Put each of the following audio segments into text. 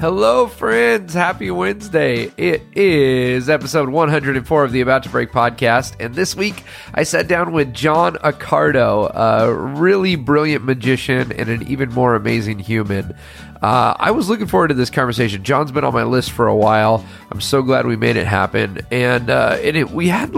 Hello, friends. Happy Wednesday. It is episode 104 of the About to Break podcast. And this week, I sat down with John Accardo, a really brilliant magician and an even more amazing human. I was looking forward to this conversation. John's been on my list for a while. I'm so glad we made it happen. And we had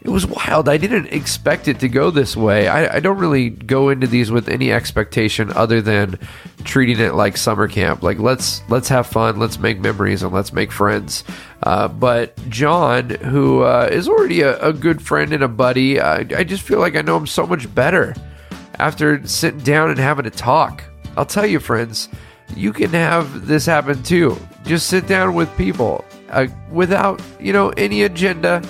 it was wild. I didn't expect it to go this way. I don't really go into these with any expectation other than treating it like summer camp. Like, let's have fun, let's make memories, and let's make friends. But John, who is already a good friend and a buddy, I just feel like I know him so much better after sitting down and having a talk. I'll tell you, friends, you can have this happen too. Just sit down with people without, any agenda,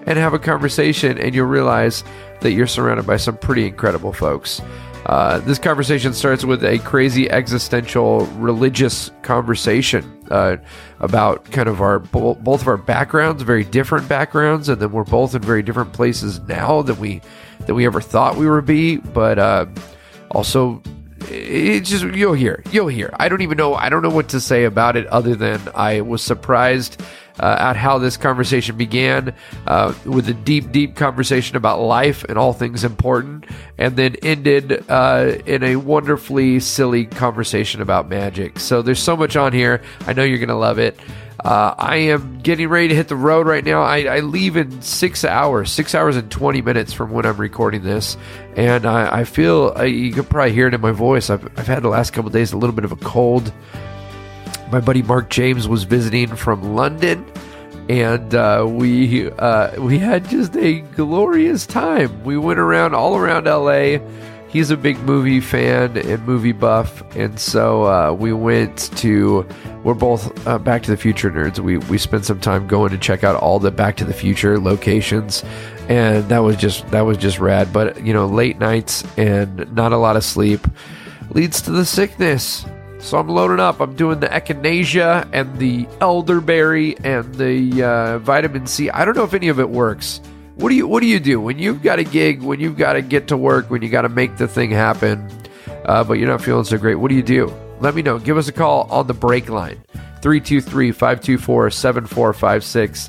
and have a conversation, and you'll realize that you're surrounded by some pretty incredible folks. This conversation starts with a crazy existential religious conversation about kind of both of our backgrounds, very different backgrounds, and then we're both in very different places now than we ever thought we would be. But also, it's just you'll hear. I don't know what to say about it other than I was surprised at how this conversation began with a deep conversation about life and all things important, and then ended in a wonderfully silly conversation about magic. So there's so much on here. I know you're going to love it. I am getting ready to hit the road right now. I leave in 6 hours and 20 minutes from when I'm recording this. And I feel, you can probably hear it in my voice. I've had the last couple of days a little bit of a cold. My buddy Mark James was visiting from London, and we had just a glorious time. We went all around LA. He's a big movie fan and movie buff, and so we're both Back to the Future nerds. We spent some time going to check out all the Back to the Future locations, and that was just rad. But late nights and not a lot of sleep leads to the sickness. So I'm loading up. I'm doing the echinacea and the elderberry and the vitamin C. I don't know if any of it works. What do you do when you've got a gig, when you've got to get to work, when you got to make the thing happen, but you're not feeling so great? What do you do? Let me know. Give us a call on the break line, 323-524-7456.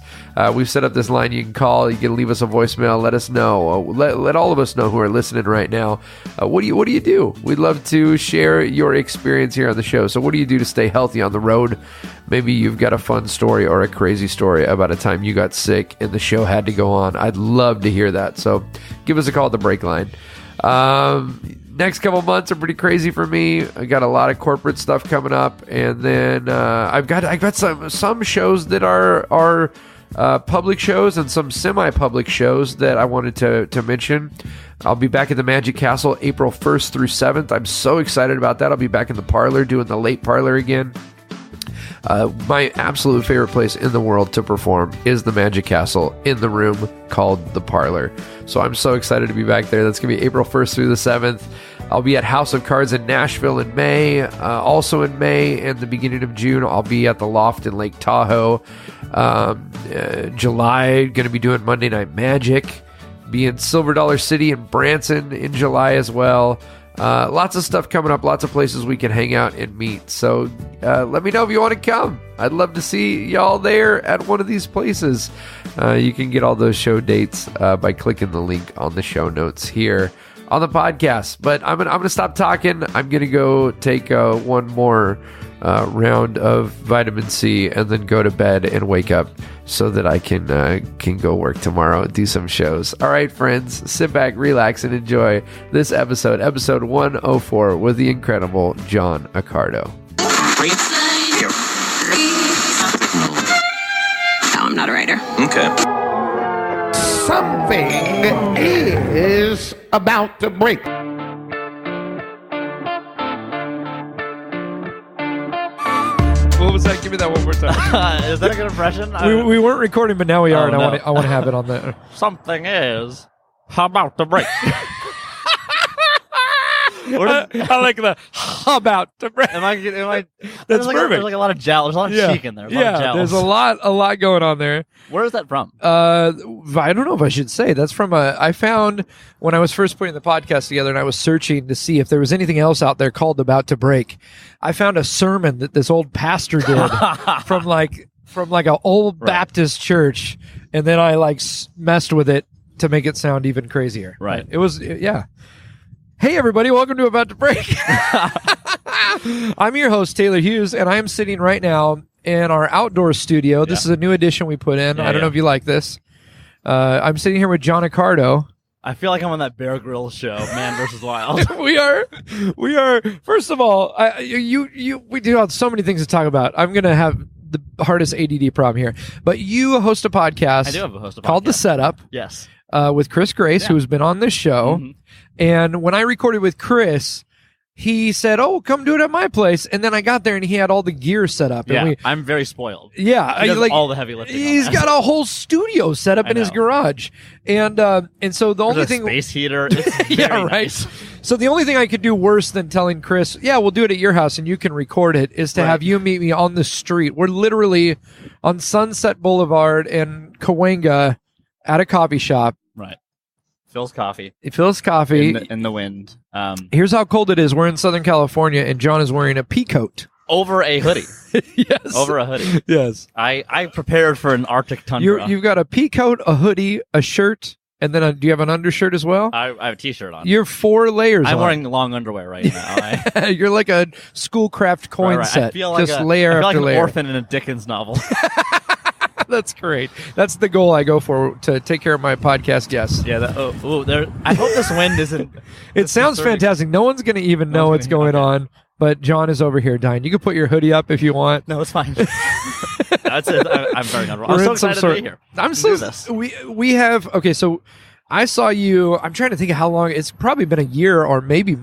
We've set up this line you can call. You can leave us a voicemail. Let us know. Let all of us know who are listening right now. What do you do? We'd love to share your experience here on the show. So what do you do to stay healthy on the road? Maybe you've got a fun story or a crazy story about a time you got sick and the show had to go on. I'd love to hear that. So give us a call at the break line. Next couple months are pretty crazy for me. I got a lot of corporate stuff coming up, and then I've got some shows that are public shows and some semi-public shows that I wanted to mention. I'll be back at the Magic Castle April 1st through 7th. I'm so excited about that. I'll be back in the parlor doing the late parlor again. My absolute favorite place in the world to perform is the Magic Castle in the room called the Parlor. So I'm so excited to be back there. That's going to be April 1st through the 7th. I'll be at House of Cards in Nashville in May. Also in May and the beginning of June, I'll be at the Loft in Lake Tahoe. July, going to be doing Monday Night Magic. Be in Silver Dollar City in Branson in July as well. Lots of stuff coming up, lots of places we can hang out and meet. So let me know if you want to come. I'd love to see y'all there at one of these places. You can get all those show dates by clicking the link on the show notes here on the podcast. But I'm gonna stop talking. I'm gonna go take one more round of vitamin C and then go to bed and wake up so that I can go work tomorrow and do some shows. All right, friends, sit back, relax, and enjoy this episode 104 with the incredible John Accardo. No, I'm not a writer. Okay. Something is about to break. What was that? Give me that one more time. Is that a good impression? We weren't recording, but now we are, and no. I want to have it on there. Something is about to break. I like the about to break. Am I? That's There's like perfect. There's like a lot of gel. There's a lot of cheek in there. A lot of gels. There's a lot going on there. Where is that from? I don't know if I should say. That's from I found when I was first putting the podcast together and I was searching to see if there was anything else out there called About to Break. I found a sermon that this old pastor did from like an old Baptist church, and then I like messed with it to make it sound even crazier. Right. It was yeah. Hey everybody, welcome to About to Break. I'm your host Taylor Hughes, and I am sitting right now in our outdoor studio. This is a new addition we put in. I don't know if you like this. I'm sitting here with John Accardo. I feel like I'm on that Bear Grylls show, Man vs. Wild. We are. First of all, we do have so many things to talk about. I'm gonna have the hardest ADD problem here, but you host a podcast. I do have a host of called The Setup. Yes. With Chris Grace, who's been on this show. Mm-hmm. And when I recorded with Chris, he said, "Oh, come do it at my place." And then I got there and he had all the gear set up. Yeah, and I'm very spoiled. Yeah, He does all the heavy lifting. He's got a whole studio set up in his garage, and so the only thing, space heater. It's very nice. So the only thing I could do worse than telling Chris, "Yeah, we'll do it at your house and you can record it," is to have you meet me on the street. We're literally on Sunset Boulevard in Cahuenga at a coffee shop. Right. Phil's coffee. Phil's coffee. In the wind. Here's how cold it is. We're in Southern California, and John is wearing a pea coat. Over a hoodie. Yes. Over a hoodie. Yes. I prepared for an Arctic tundra. You've got a pea coat, a hoodie, a shirt, and then do you have an undershirt as well? I have a t-shirt on. You're 4 layers I'm on. wearing long underwear right now. You're like a Schoolcraft coin set. I feel like just layer after like an layer. orphan in a Dickens novel. That's great. That's the goal I go for, to take care of my podcast guests. Yeah. I hope this wind isn't. It sounds fantastic. No one's going to even know what's going on, but John is over here dying. You can put your hoodie up if you want. No, it's fine. That's it. I'm very comfortable. I'm so excited to be here. I'm so. We have. Okay, so I saw you. I'm trying to think of how long. It's probably been a year or maybe.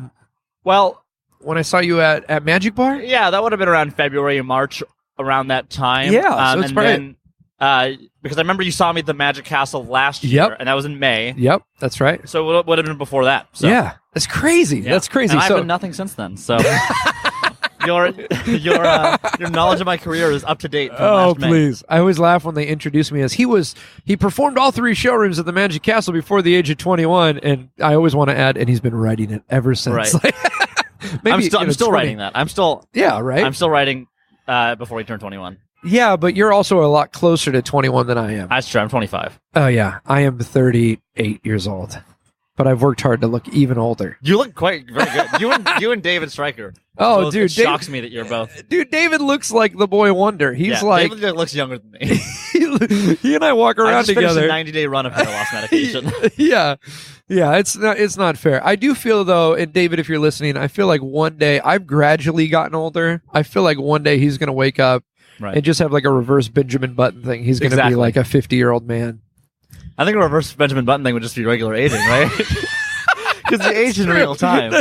Well, when I saw you at Magic Bar. Yeah, that would have been around February or March, around that time. Yeah, so it's probably. Because I remember you saw me at the Magic Castle last year, and that was in May. Yep, that's right. So it would have been before that. So. Yeah, that's crazy. Yeah. That's crazy. And I've been nothing since then. So your knowledge of my career is up to date. Oh, please! I always laugh when they introduce me as he performed all 3 showrooms at the Magic Castle before the age of 21, and I always want to add, and he's been writing it ever since. Right. Maybe, I'm still writing that. I'm still writing before he turned 21. Yeah, but you're also a lot closer to 21 than I am. That's true. I'm 25. Oh, yeah. I am 38 years old. But I've worked hard to look even older. You look very good. You and David Stryker. Oh, dude. It shocks me that you're both. Dude, David looks like the boy wonder. He's like... David looks younger than me. He and I walk around together. I just finished a 90-day run of hair loss medication. Yeah. Yeah, it's not fair. I do feel, though, and David, if you're listening, I feel like one day... I've gradually gotten older. I feel like one day he's going to wake up and just have like a reverse Benjamin Button thing. He's going to be like a 50-year-old man. I think a reverse Benjamin Button thing would just be regular aging, right? Because you age in real time.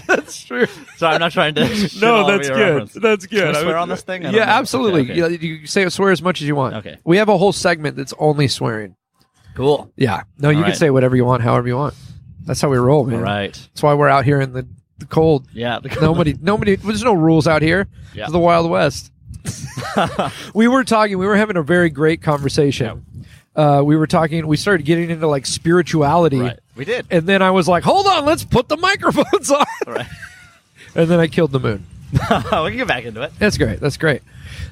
That's true. So I'm not trying to. No, that's good. Reference. That's good. Can I swear on this thing? Yeah, absolutely. Okay. You say swear as much as you want. Okay. We have a whole segment that's only swearing. Cool. Yeah. No, you can say whatever you want, however you want. That's how we roll, man. All right. That's why we're out here in the cold. Yeah. Nobody. There's no rules out here. Yeah. It's the Wild West. We were having a very great conversation. We started getting into like spirituality. Right. We did. And then I was like, hold on, let's put the microphones on. Right. And then I killed the moon. We can get back into it. That's great.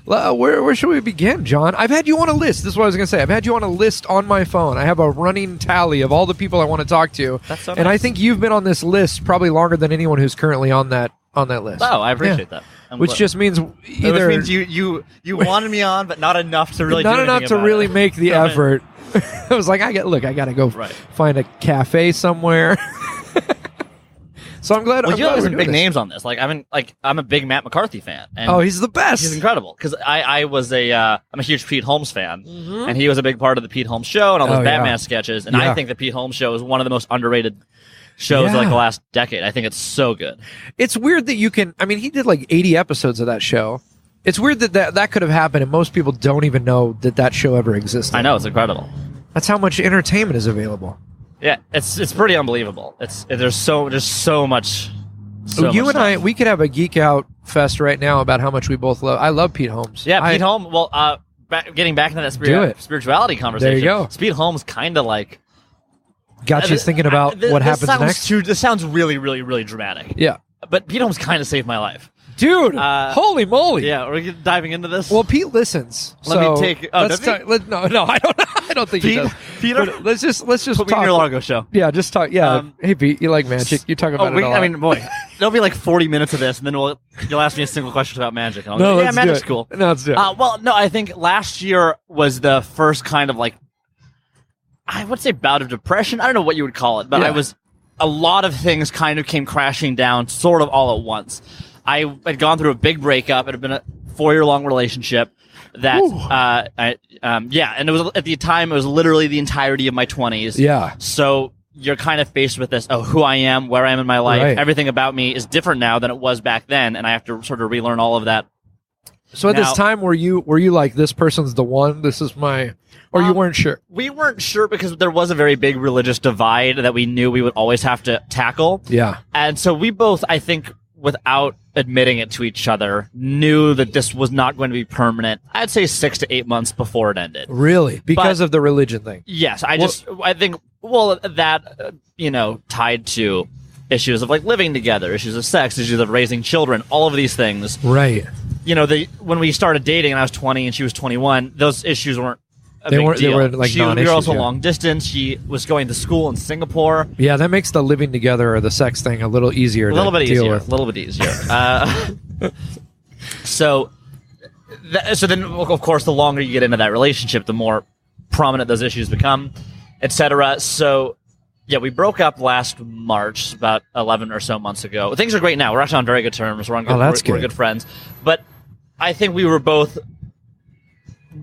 Where should we begin, John? I've had you on a list. This is what I was going to say. I've had you on a list on my phone. I have a running tally of all the people I want to talk to. That's so nice. And I think you've been on this list probably longer than anyone who's currently on that list. Oh, I appreciate that. Which just means either... Which means you wanted me on, but not enough to really not enough to really make the effort. I was like, I got to go find a cafe somewhere. So I'm glad. Well, you have some big names on this. I'm a big Matt McCarthy fan. And he's the best. He's incredible because I'm a huge Pete Holmes fan, and he was a big part of the Pete Holmes show and all those Batman sketches. And I think the Pete Holmes show is one of the most underrated shows of the last decade. I think it's so good. It's weird that you can. I mean, he did like 80 episodes of that show. It's weird that could have happened, and most people don't even know that show ever existed. I know, it's incredible. That's how much entertainment is available. Yeah, it's pretty unbelievable. There's so much So you much and I, stuff. we could have a geek out fest right now about how much we both love. I love Pete Holmes. Yeah, Pete Holmes. Well, getting back into that Do it. spirituality conversation. There you go. Pete Holmes kind of like got you thinking about what happens next. This sounds really, really, really dramatic. Yeah, But Pete Holmes kind of saved my life. dude. Holy moly! Yeah, are we diving into this? Well, Pete listens. Let me take. Oh, let's does he? no, I don't. I don't think he does. Peter, But let's just put me in talk. your Largo show. Yeah, just talk. Yeah. Hey, Pete, you like magic? You talk about it a lot. I mean, boy, there'll be like 40 minutes of this, and then you'll ask me a single question about magic. And I'll no, go, yeah, let's magic's do it. cool. No, let's do it. Well, no, I think last year was the first kind of like, I would say bout of depression. I don't know what you would call it, but Yeah. a lot of things kind of came crashing down sort of all at once. I had gone through a big breakup. It had been a 4-year-long relationship that, and it was at the time, it was literally the entirety of my 20s. Yeah. So you're kind of faced with this, who I am, where I am in my life. Right. Everything about me is different now than it was back then, and I have to sort of relearn all of that. So at Now- this time, were you like, this person's the one? This is my, or you weren't sure? We weren't sure because there was a very big religious divide that we knew we would always have to tackle. Yeah. And so we both, I think, without admitting it to each other, knew that this was not going to be permanent. I'd say 6 to 8 months before it ended. Really? Because But- of the religion thing? Yes, I think, that, tied to issues of like living together, issues of sex, issues of raising children, all of these things. Right. When we started dating and I was 20 and she was 21, those issues weren't a They big weren't- they deal. were, like, we were non-issues, also yeah. long distance. She was going to school in Singapore. Yeah, that makes the living together or the sex thing a little easier A little to bit deal easier. with. A little bit easier. So then, of course, the longer you get into that relationship, the more prominent those issues become, etc. So, yeah, we broke up last March, about 11 or so months ago. Things are great now. We're actually on very good terms. We're on good, that's we're good. good friends. But I think we were both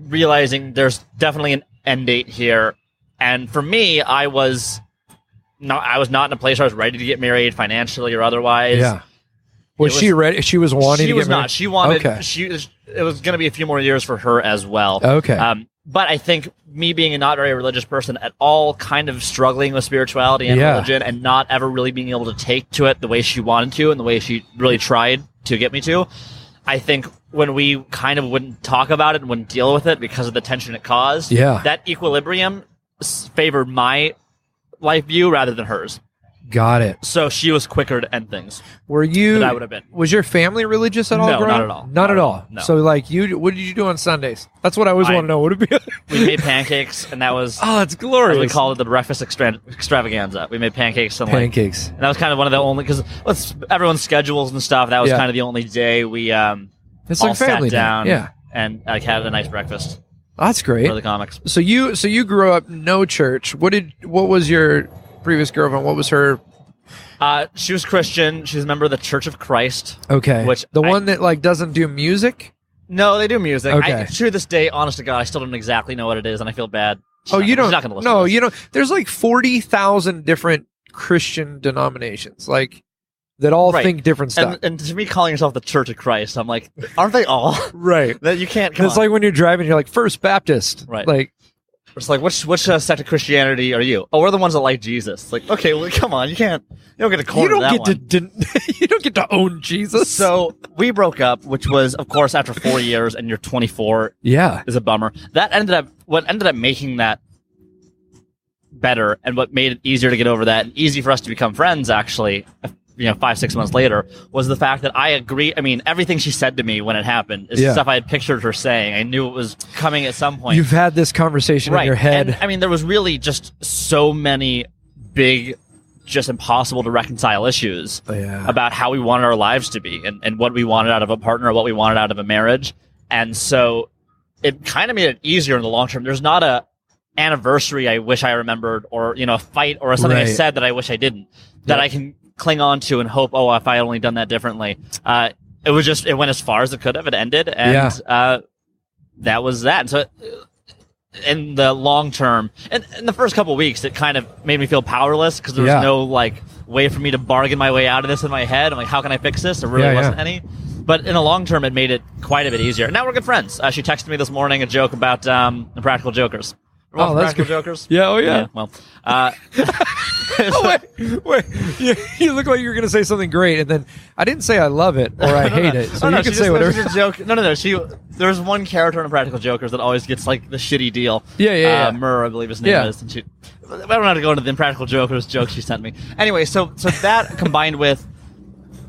realizing there's definitely an end date here. And for me, I was not in a place where I was ready to get married financially or otherwise. Yeah. Was she ready? She was wanting She to was get married? not. She wanted. Okay. It was going to be a few more years for her as well. Okay. But I think me being a not very religious person at all, kind of struggling with spirituality and religion, and not ever really being able to take to it the way she wanted to, and the way she really tried to get me to. I think when we kind of wouldn't talk about it and wouldn't deal with it because of the tension it caused, that equilibrium favored my life view rather than hers. Got it. So she was quicker to end things. Were you? Than I would have been. Was your family religious at all? No, growing not up? at all. Not at all. No. So, like, what did you do on Sundays? That's what I always want to know. Would it be? We made pancakes, and that was that's glorious. we called it the breakfast extravaganza. We made pancakes and pancakes. and that was kind of one of the only because everyone's schedules and stuff. That was kind of the only day we It's all like family sat down, day. and had a nice breakfast That's great. for the comics. So you grew up no church. What was your previous girlfriend? What was her? She was Christian. She was a member of the Church of Christ. Okay. Which one that like doesn't do music? No, they do music. Okay. To this day, honest to God, I still don't exactly know what it is, and I feel bad. You don't? She's not gonna listen No, to this. you know. There's like 40,000 different Christian denominations, like that all Right. think different stuff. And to me, calling yourself the Church of Christ, I'm like, aren't they all? Right. That you can't. Come It's on. like when you're driving, you're like First Baptist. Right. Like, It's like, which sect of Christianity are you? Oh, we're the ones that like Jesus. It's like, okay, well, come on, you don't get to corner you that don't get one. you don't get to own Jesus. So we broke up, which was, of course, after 4 years, and you're 24 yeah. is a bummer. What ended up making that better, and what made it easier to get over that, and easy for us to become friends, actually, 5-6 months later, was the fact that I agree. I mean, everything she said to me when it happened is stuff I had pictured her saying. I knew it was coming at some point. You've had this conversation in your head. And, I mean, there was really just so many big, just impossible to reconcile issues about how we wanted our lives to be and what we wanted out of a partner, what we wanted out of a marriage. And so it kind of made it easier in the long term. There's not a anniversary I wish I remembered, or, a fight or something I said that I wish I didn't, that I can cling on to and hope, if I had only done that differently. It went as far as it could have. It ended. And that was that. And so in the long term, and in the first couple of weeks, it kind of made me feel powerless because there was no way for me to bargain my way out of this in my head. I'm like, how can I fix this? There really wasn't any. But in the long term, it made it quite a bit easier. Now we're good friends. She texted me this morning a joke about Impractical Jokers. Oh, that's Practical good. Jokers? Yeah, oh yeah. Well, Oh, wait. You look like you were going to say something great, and then I didn't say I love it or I hate it. So you can say whatever. She's a joke. No. There's one character in Practical Jokers that always gets like the shitty deal. Yeah. Murr, I believe his name is. And I don't have to go into the Impractical Jokers joke she sent me. Anyway, so that combined with,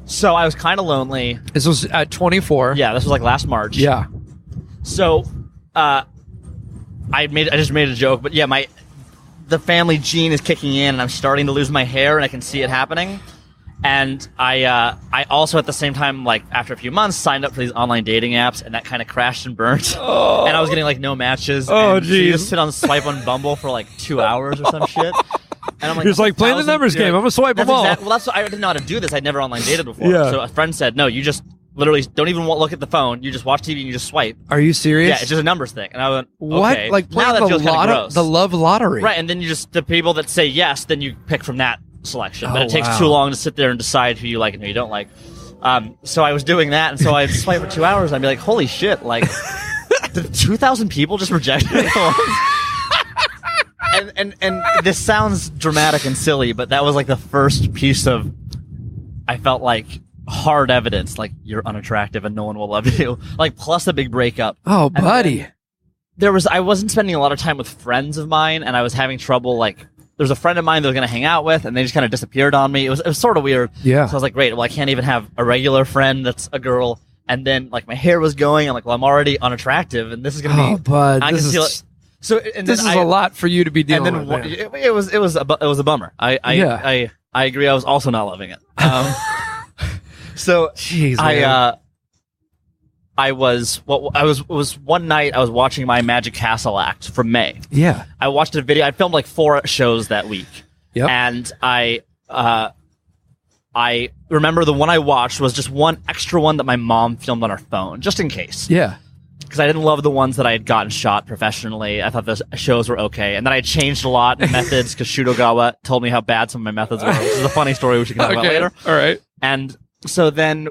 so I was kind of lonely. This was at 24. Yeah, this was like last March. Yeah. So, I just made a joke, but yeah, the family gene is kicking in, and I'm starting to lose my hair, and I can see it happening. And I also at the same time, like after a few months, signed up for these online dating apps, and that kind of crashed and burnt. Oh. And I was getting like no matches. Oh, and so you geez. just sit on swipe on Bumble for like 2 hours or some shit. And I'm like, You're just like playing the numbers game. I'm gonna swipe them all. Well, that's what, I didn't know how to do this. I'd never online dated before. Yeah. So a friend said, no, you just literally don't even look at the phone. You just watch TV and you just swipe. Are you serious? Yeah, it's just a numbers thing. And I went, what? okay. Like now playing that feels kind of gross. the love lottery. Right, and then you just, the people that say yes, then you pick from that selection. But Oh, it takes wow. too long to sit there and decide who you like and who you don't like. So I was doing that, and so I'd swipe for 2 hours, and I'd be like, holy shit, like, did 2,000 people just reject me? and this sounds dramatic and silly, but that was like the first piece of, I felt like, hard evidence, like, you're unattractive and no one will love you. Like, plus a big breakup. Oh, buddy. I wasn't spending a lot of time with friends of mine, and I was having trouble, like, there's a friend of mine that I was going to hang out with, and they just kind of disappeared on me. It was sort of weird. Yeah. So I was like, great, well, I can't even have a regular friend that's a girl. And then, like, my hair was going. I'm like, well, I'm already unattractive, and this is going to be... Oh, bud. I This can feel is, it. So, and this then is a lot for you to be dealing and with. then Man. it was a bummer. I agree. I was also not loving it. So Jeez, man. I was one night I was watching my Magic Castle act from May. Yeah. I watched a video. I filmed like 4 shows that week. Yep. And I remember the one I watched was just one extra one that my mom filmed on her phone, just in case. Yeah. Because I didn't love the ones that I had gotten shot professionally. I thought those shows were okay. And then I changed a lot in methods because Shudogawa told me how bad some of my methods were, which is a funny story we should talk about later. All right. And so then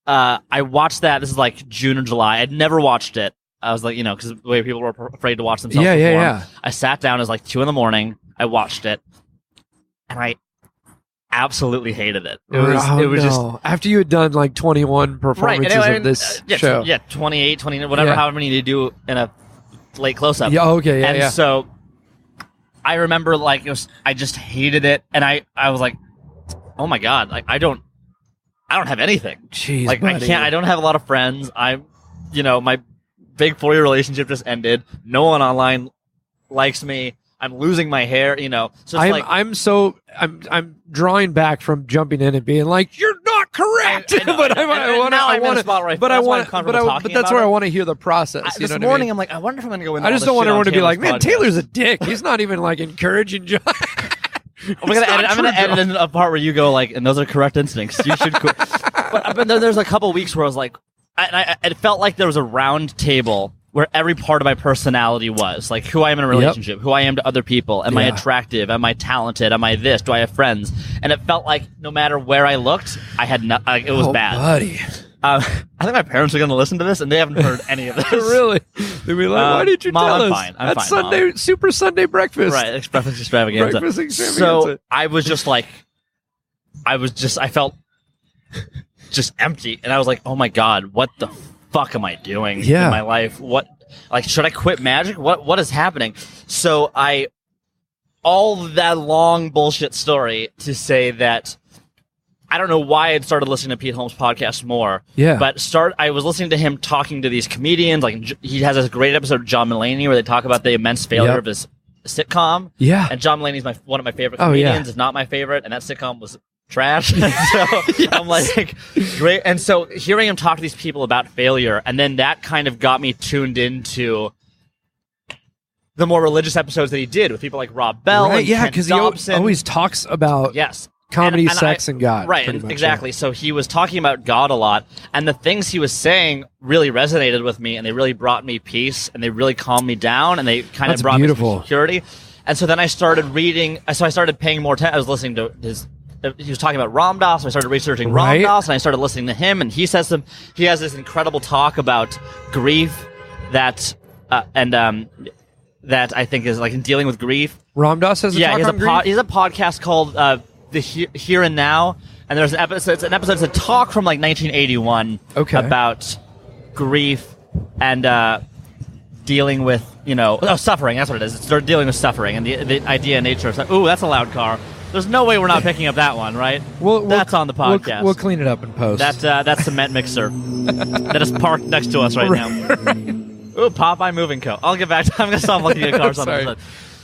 I watched that. This is like June or July. I'd never watched it. I was like, because the way people were afraid to watch themselves perform. Yeah. I sat down. It was like 2 a.m. I watched it. And I absolutely hated it. It was just after you had done like 21 performances right. of this yeah, show. 28, 29, whatever, however many you do in a late close-up. Yeah, okay, yeah, and so I remember like I just hated it, and I was like, oh my god, like I don't have anything. Jeez, like buddy. I don't have a lot of friends. My big 4-year relationship just ended. No one online likes me. I'm losing my hair, So it's I'm drawing back from jumping in and being like, "You're not correct." I know, but and now I'm in a spot where I- that's why I'm comfortable talking that's about where it. I want to hear the process. this what morning I mean? I'm like, I wonder if I'm going to go in. I just don't want everyone to be like, "Man, Taylor's a dick. He's not even like encouraging John." I'm gonna edit in a part where you go like, and those are correct instincts. You should quit. but then there's a couple weeks where I was like, it felt like there was a round table where every part of my personality was like who I am in a relationship, who I am to other people. Am I attractive? Am I talented? Am I this? Do I have friends? And it felt like no matter where I looked, I had it was bad. Buddy. I think my parents are going to listen to this, and they haven't heard any of this. Really? They'd be like, "Why didn't you Mom, tell I'm us?" fine. I'm That's fine, Sunday, Mom. Super Sunday breakfast. Right, breakfast extravaganza. Breakfast extravaganza. So I was just like, I felt just empty, and I was like, oh my god, what the fuck am I doing in my life? What, like, should I quit magic? What is happening? So all that long bullshit story to say that I don't know why I'd started listening to Pete Holmes' podcast more. Yeah. But I was listening to him talking to these comedians. Like, he has this great episode of John Mulaney where they talk about the immense failure of his sitcom. Yeah. And John Mulaney's one of my favorite comedians. Is not my favorite, and that sitcom was trash. So I'm like, great. And so hearing him talk to these people about failure, and then that kind of got me tuned into the more religious episodes that he did with people like Rob Bell. Right, and yeah, Kent because he Dobson. always talks about comedy, sex, and God. Right, pretty much, exactly. So he was talking about God a lot, and the things he was saying really resonated with me, and they really brought me peace, and they really calmed me down, and they kind of brought me some security. And so then I started reading. So I started paying more attention. I was listening to his. He was talking about Ram Dass, so I started researching Ram Dass, and I started listening to him, and he has this incredible talk about grief that that I think is like in dealing with grief. Ram Dass has a talk on grief? He has a podcast called The Here and Now, and there's an episode. It's a talk from like 1981 about grief and dealing with suffering. That's what it is. It's dealing with suffering and the idea and nature of suffering. Ooh, that's a loud car. There's no way we're not picking up that one, right? That's on the podcast. We'll clean it up in post. That cement mixer that is parked next to us right now. Ooh, Popeye Moving Co. I'll get back to. I'm gonna stop looking at cars on the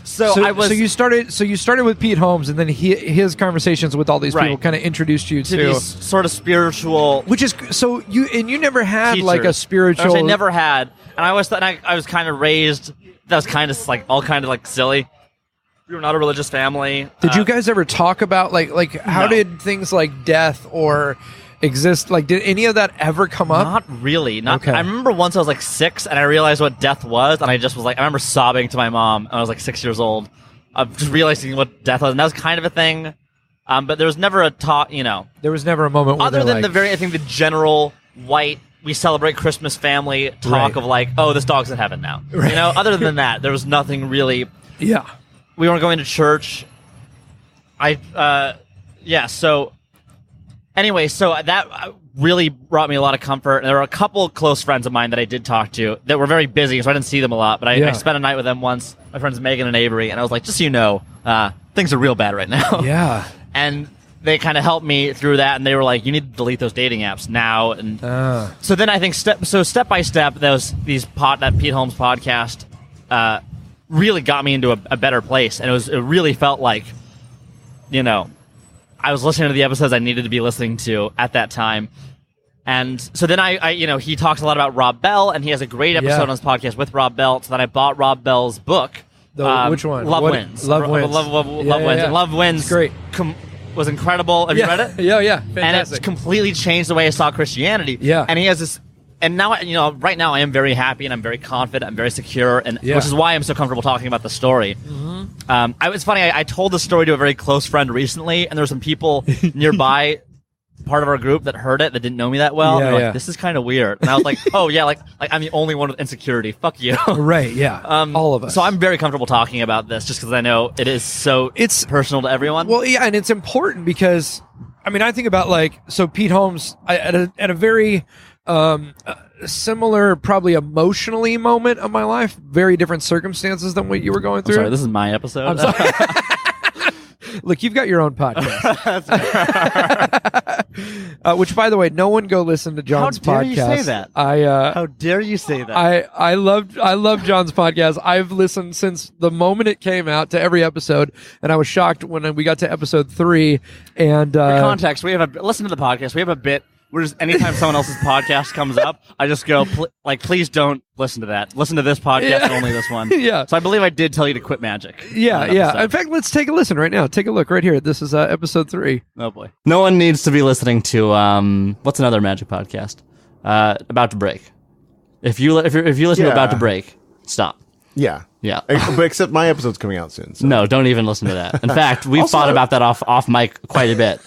side. So you started with Pete Holmes, and then his conversations with all these people kind of introduced you to these sort of spiritual. Which is so you never had teachers. like a spiritual. I never had, and I always thought I was kind of raised. That was kind of like all kind of like silly. We were not a religious family. Did you guys ever talk about like how did things like death or exist? Like, did any of that ever come up? Not really. I remember once I was like 6 and I realized what death was, and I just was like, I remember sobbing to my mom. And I was like 6 years old, just realizing what death was, and that was kind of a thing. But there was never a talk. There was never a moment where other than I think the general white. We celebrate Christmas family talk of like, oh, this dog's in heaven now. Right. Other than that, there was nothing really. Yeah. We weren't going to church. So anyway, so that really brought me a lot of comfort. And there were a couple close friends of mine that I did talk to that were very busy, so I didn't see them a lot. But I spent a night with them once, my friends Megan and Avery, and I was like, just so you know, things are real bad right now. Yeah. And they kind of helped me through that, and they were like, you need to delete those dating apps now. And so then I think step by step, that Pete Holmes podcast really got me into a better place. And it really felt like, I was listening to the episodes I needed to be listening to at that time. And so then he talks a lot about Rob Bell, and he has a great episode on his podcast with Rob Bell. So then I bought Rob Bell's book. Which one? Love Wins. Love Wins. Love Wins. And Love Wins. Great. Was incredible. Have you read it? Yeah. Fantastic. And it's completely changed the way I saw Christianity. Yeah. And he has this. And now, right now I am very happy and I'm very confident. I'm very secure, and which is why I'm so comfortable talking about the story. Mm-hmm. It's funny. I told the story to a very close friend recently, and there were some people nearby, part of our group, that heard it that didn't know me that well. And they're like, "This is kind of weird." And I was like, "Oh yeah, like I'm the only one with insecurity. Fuck you." Right? Yeah. All of us. So I'm very comfortable talking about this, just because I know it's personal to everyone. Well, yeah, and it's important because I think about Pete Holmes at a very similar, probably emotionally moment of my life, very different circumstances than what you were going through. I'm sorry, this is my episode. I'm sorry. Look, you've got your own podcast. Which, by the way, no one go listen to John's podcast. How dare you say that? How dare you say that? I love John's podcast. I've listened since the moment it came out to every episode, and I was shocked when we got to episode 3. And for context, listen to the podcast. We have a bit. We're just anytime someone else's podcast comes up, I just go please don't listen to that. Listen to this podcast and only this one. Yeah. So I believe I did tell you to quit magic. Yeah. In fact, let's take a listen right now. Take a look right here. This is episode 3. Oh boy. No one needs to be listening to what's another magic podcast? About to Break. If you listen to About to Break, stop. Yeah. But except my episode's coming out soon. So. No, don't even listen to that. In fact, we've thought about that off mic quite a bit.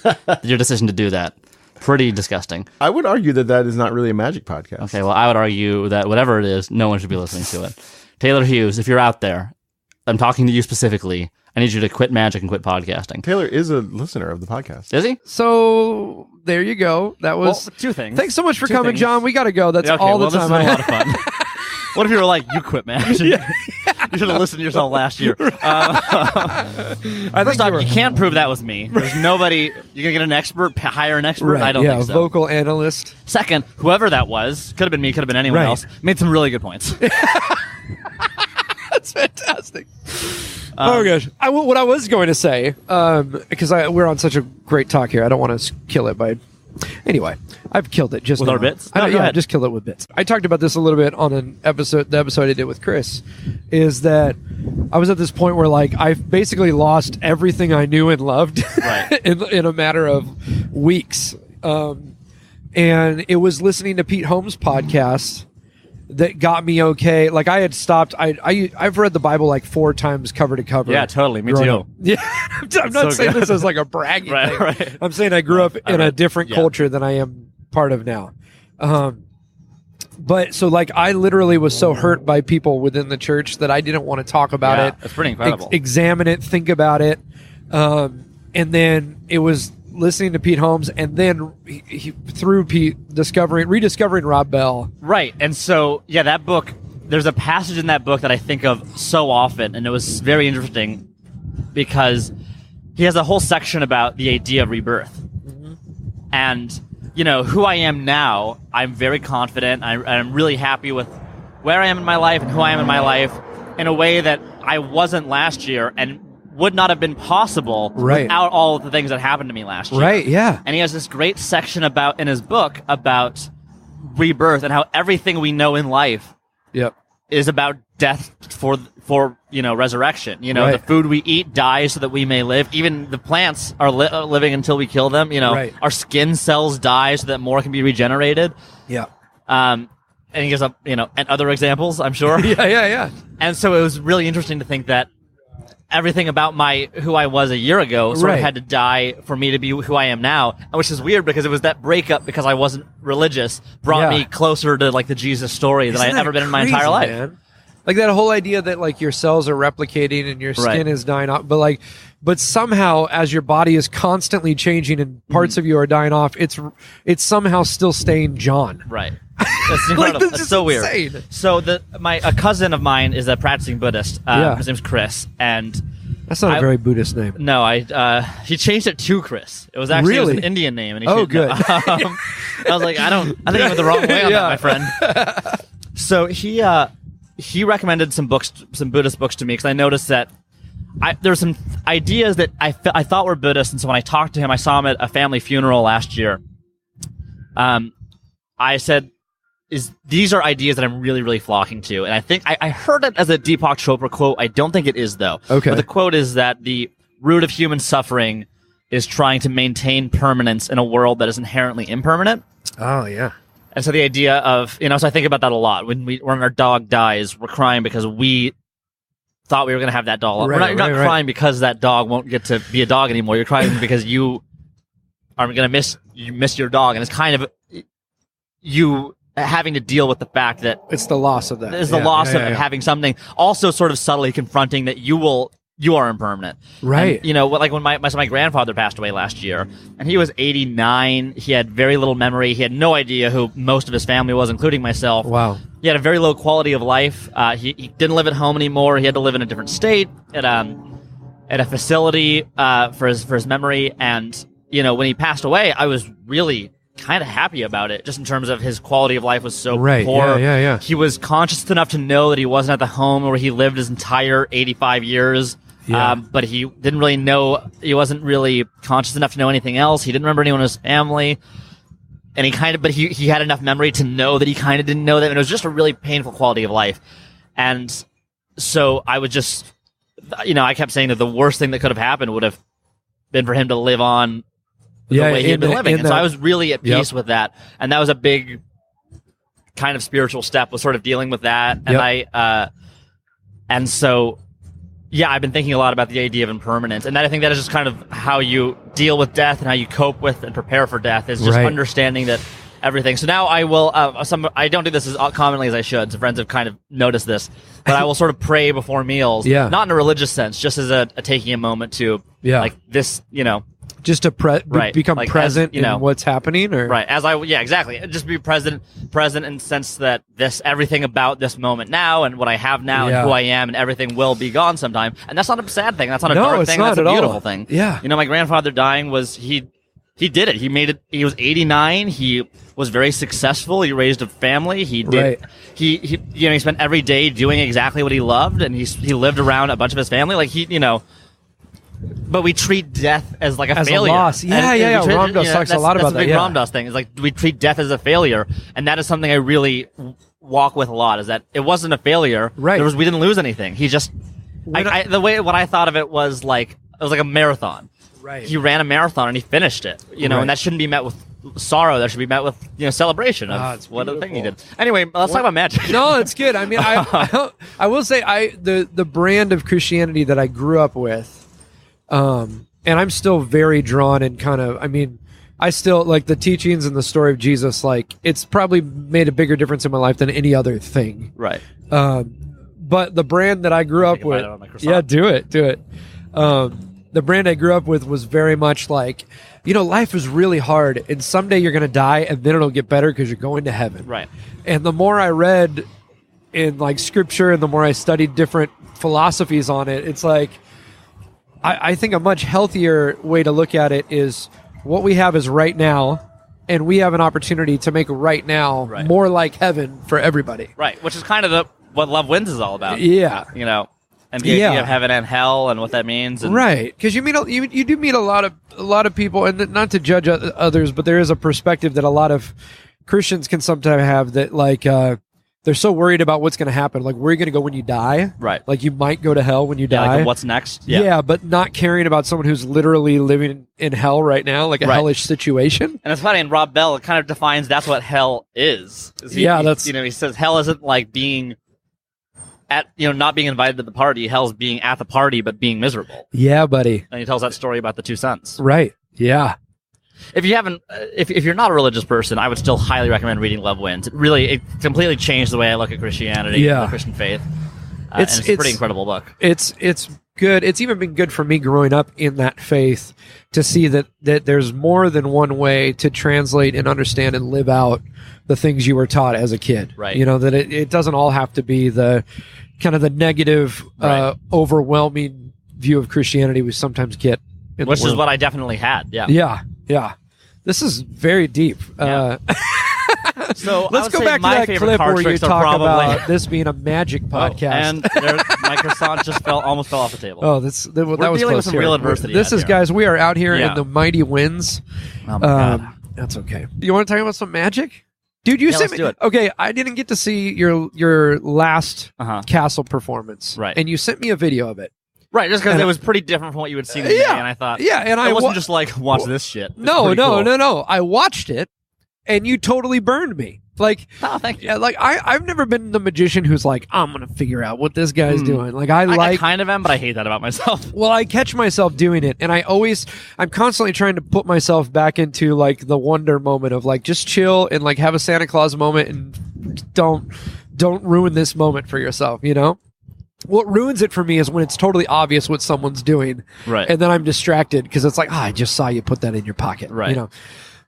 Your decision to do that. Pretty disgusting. I would argue that is not really a magic podcast. Okay, well, I would argue that whatever it is, no one should be listening to it. Taylor Hughes, if you're out there, I'm talking to you specifically. I need you to quit magic and quit podcasting. Taylor is a listener of the podcast. Is he? So there you go. That was 2 things. Thanks so much for coming, John. We got to go. That's all the time. This has been a lot of fun. What if you were like, you quit magic? You should have listened to yourself last year. First off, you can't prove that was me. There's nobody. You're going to get an expert, hire an expert? Right, I don't think so. Vocal analyst. Second, whoever that was, could have been me, could have been anyone else, made some really good points. That's fantastic. Oh, gosh. What I was going to say, because we're on such a great talk here, I don't want to kill it by... Anyway, I've killed it just with now. Our bits. I just killed it with bits. I talked about this a little bit on the episode I did with Chris. Is that I was at this point where I've basically lost everything I knew and loved, in a matter of weeks. And it was listening to Pete Holmes' podcast that got me okay. I had stopped. I've read the Bible 4 times cover to cover. Yeah, totally. Me too. Up. Yeah, I'm not saying this as a bragging thing. Right. I'm saying I grew up in a different culture than I am part of now. But so like I literally was so hurt by people within the church that I didn't want to talk about it. It's pretty incredible. Examine it, think about it. And then it was listening to Pete Holmes, and then he through Pete rediscovering Rob Bell. Right. And so, yeah, that book, there's a passage in that book that I think of so often, and it was very interesting because he has a whole section about the idea of rebirth. Mm-hmm. And, you know, who I am now, I'm very confident. I'm really happy with where I am in my life and who I am in my life in a way that I wasn't last year and would not have been possible without all of the things that happened to me last year. Right, yeah. And he has this great section in his book about rebirth and how everything we know in life is about death for resurrection. You know, the food we eat dies so that we may live. Even the plants are living until we kill them. You know, our skin cells die so that more can be regenerated. Yeah. And he gives up, and other examples, I'm sure. Yeah. And so it was really interesting to think that everything about who I was a year ago sort of had to die for me to be who I am now, which is weird because it was that breakup because I wasn't religious brought me closer to like the Jesus story that I'd ever been in my entire life. Man? Like that whole idea that like your cells are replicating and your skin is dying off, but somehow as your body is constantly changing and parts of you are dying off, it's somehow still staying John. Right. That's incredible. That's so insane. Weird. So a cousin of mine is a practicing Buddhist. His name's Chris, and that's not a very Buddhist name. No, he changed it to Chris. It was actually it was an Indian name, and he good. I was like, I think I went the wrong way on that, my friend. So he recommended some Buddhist books to me because I noticed that there were some ideas that I thought were Buddhist, and so when I talked to him, I saw him at a family funeral last year. I said, these are ideas that I'm really, really flocking to. And I think I heard it as a Deepak Chopra quote. I don't think it is, though. Okay. But the quote is that the root of human suffering is trying to maintain permanence in a world that is inherently impermanent. Oh, yeah. And so the idea of, so I think about that a lot. When our dog dies, we're crying because we thought we were going to have that dog. We're not crying because that dog won't get to be a dog anymore. You're crying because you are going to miss your dog. And it's kind of you having to deal with the fact that it's the loss of that. It's the loss of having something, also sort of subtly confronting that you are impermanent. Right. And, like when my grandfather passed away last year, and he was 89. He had very little memory. He had no idea who most of his family was, including myself. Wow. He had a very low quality of life. He didn't live at home anymore. He had to live in a different state at a facility for his memory. And when he passed away, I was really kind of happy about it, just in terms of his quality of life was so poor. Yeah. He was conscious enough to know that he wasn't at the home where he lived his entire 85 years. Yeah. But he didn't really know, he wasn't really conscious enough to know anything else. He didn't remember anyone in his family. And he had enough memory to know that he kind of didn't know that. And it was just a really painful quality of life. And so I would just, I kept saying that the worst thing that could have happened would have been for him to live on the way he had been living. And so I was really at peace with that. And that was a big kind of spiritual step, was sort of dealing with that. And and so, I've been thinking a lot about the idea of impermanence. And I think that is just kind of how you deal with death and how you cope with and prepare for death, is just understanding that everything. So now I will, I don't do this as commonly as I should. Some friends have kind of noticed this, but I will sort of pray before meals. Not in a religious sense, just as a taking a moment to, like this, just to become like present as, in what's happening, or exactly. Just be present in the sense that everything about this moment now and what I have now and who I am and everything will be gone sometime. And that's not a sad thing. That's not a dark thing. That's a beautiful thing. Yeah. My grandfather dying was he did it. He made it. He was 89. He was very successful. He raised a family. He did. He spent every day doing exactly what he loved, and he lived around a bunch of his family. Like but we treat death as like a failure. A loss. Yeah. Ram Dass talks a lot about that. That's a big Ram Dass thing. It's like we treat death as a failure, and that is something I really walk with a lot. Is that it wasn't a failure. Right. We didn't lose anything. He just what I thought of it was like it was like a marathon. Right. He ran a marathon and he finished it. And that shouldn't be met with sorrow. That should be met with celebration of what a thing he did. Anyway, let's talk about magic. No, it's good. I mean, I will say the brand of Christianity that I grew up with. And I'm still very drawn and kind of, I still like the teachings and the story of Jesus. Like, it's probably made a bigger difference in my life than any other thing. Right. But the brand that I grew up with, yeah, do it. The brand I grew up with was very much like, life is really hard, and someday you're going to die, and then it'll get better because you're going to heaven. Right. And the more I read in like scripture, and the more I studied different philosophies on it, it's like, I think a much healthier way to look at it is what we have is right now, and we have an opportunity to make right now more like heaven for everybody. Right, which is kind of what Love Wins is all about. Yeah. And the idea of heaven and hell and what that means. And right, because you do meet a lot of people, and not to judge others, but there is a perspective that a lot of Christians can sometimes have that, like, they're so worried about what's going to happen. Like, where are you going to go when you die? Right. Like, you might go to hell when you die. Like, what's next? Yeah, but not caring about someone who's literally living in hell right now, like a hellish situation. And it's funny, and Rob Bell kind of defines that's what hell is. He says hell isn't like being at, not being invited to the party. Hell's being at the party, but being miserable. Yeah, buddy. And he tells that story about the two sons. Right. Yeah. If you haven't, if you're not a religious person, I would still highly recommend reading Love Wins. It completely changed the way I look at Christianity, and the Christian faith. It's a pretty incredible book. It's good. It's even been good for me growing up in that faith to see that there's more than one way to translate and understand and live out the things you were taught as a kid. Right. That it doesn't all have to be the kind of the negative, overwhelming view of Christianity we sometimes get. Which is what I definitely had. Yeah. Yeah. Yeah. This is very deep. Yeah. So let's go back to that clip where you talk about this being a magic podcast. My croissant just almost fell off the table. Oh, that was dealing close with some here. real adversity. This is, guys, we are out here in the mighty winds. Oh my God. That's okay. You want to talk about some magic? Dude, you sent me. Do it. Okay, I didn't get to see your last castle performance. Right. And you sent me a video of it. Right, just because it was pretty different from what you would see today, and I thought, and I wasn't just like, watch this shit. No. I watched it, and you totally burned me. Like, oh, thank you. Yeah, like I've never been the magician who's like, I'm gonna figure out what this guy's doing. Like, I kind of am, but I hate that about myself. Well, I catch myself doing it, and I'm constantly trying to put myself back into like the wonder moment of like just chill and like have a Santa Claus moment, and don't ruin this moment for yourself. What ruins it for me is when it's totally obvious what someone's doing, right? And then I'm distracted because it's like, I just saw you put that in your pocket, right?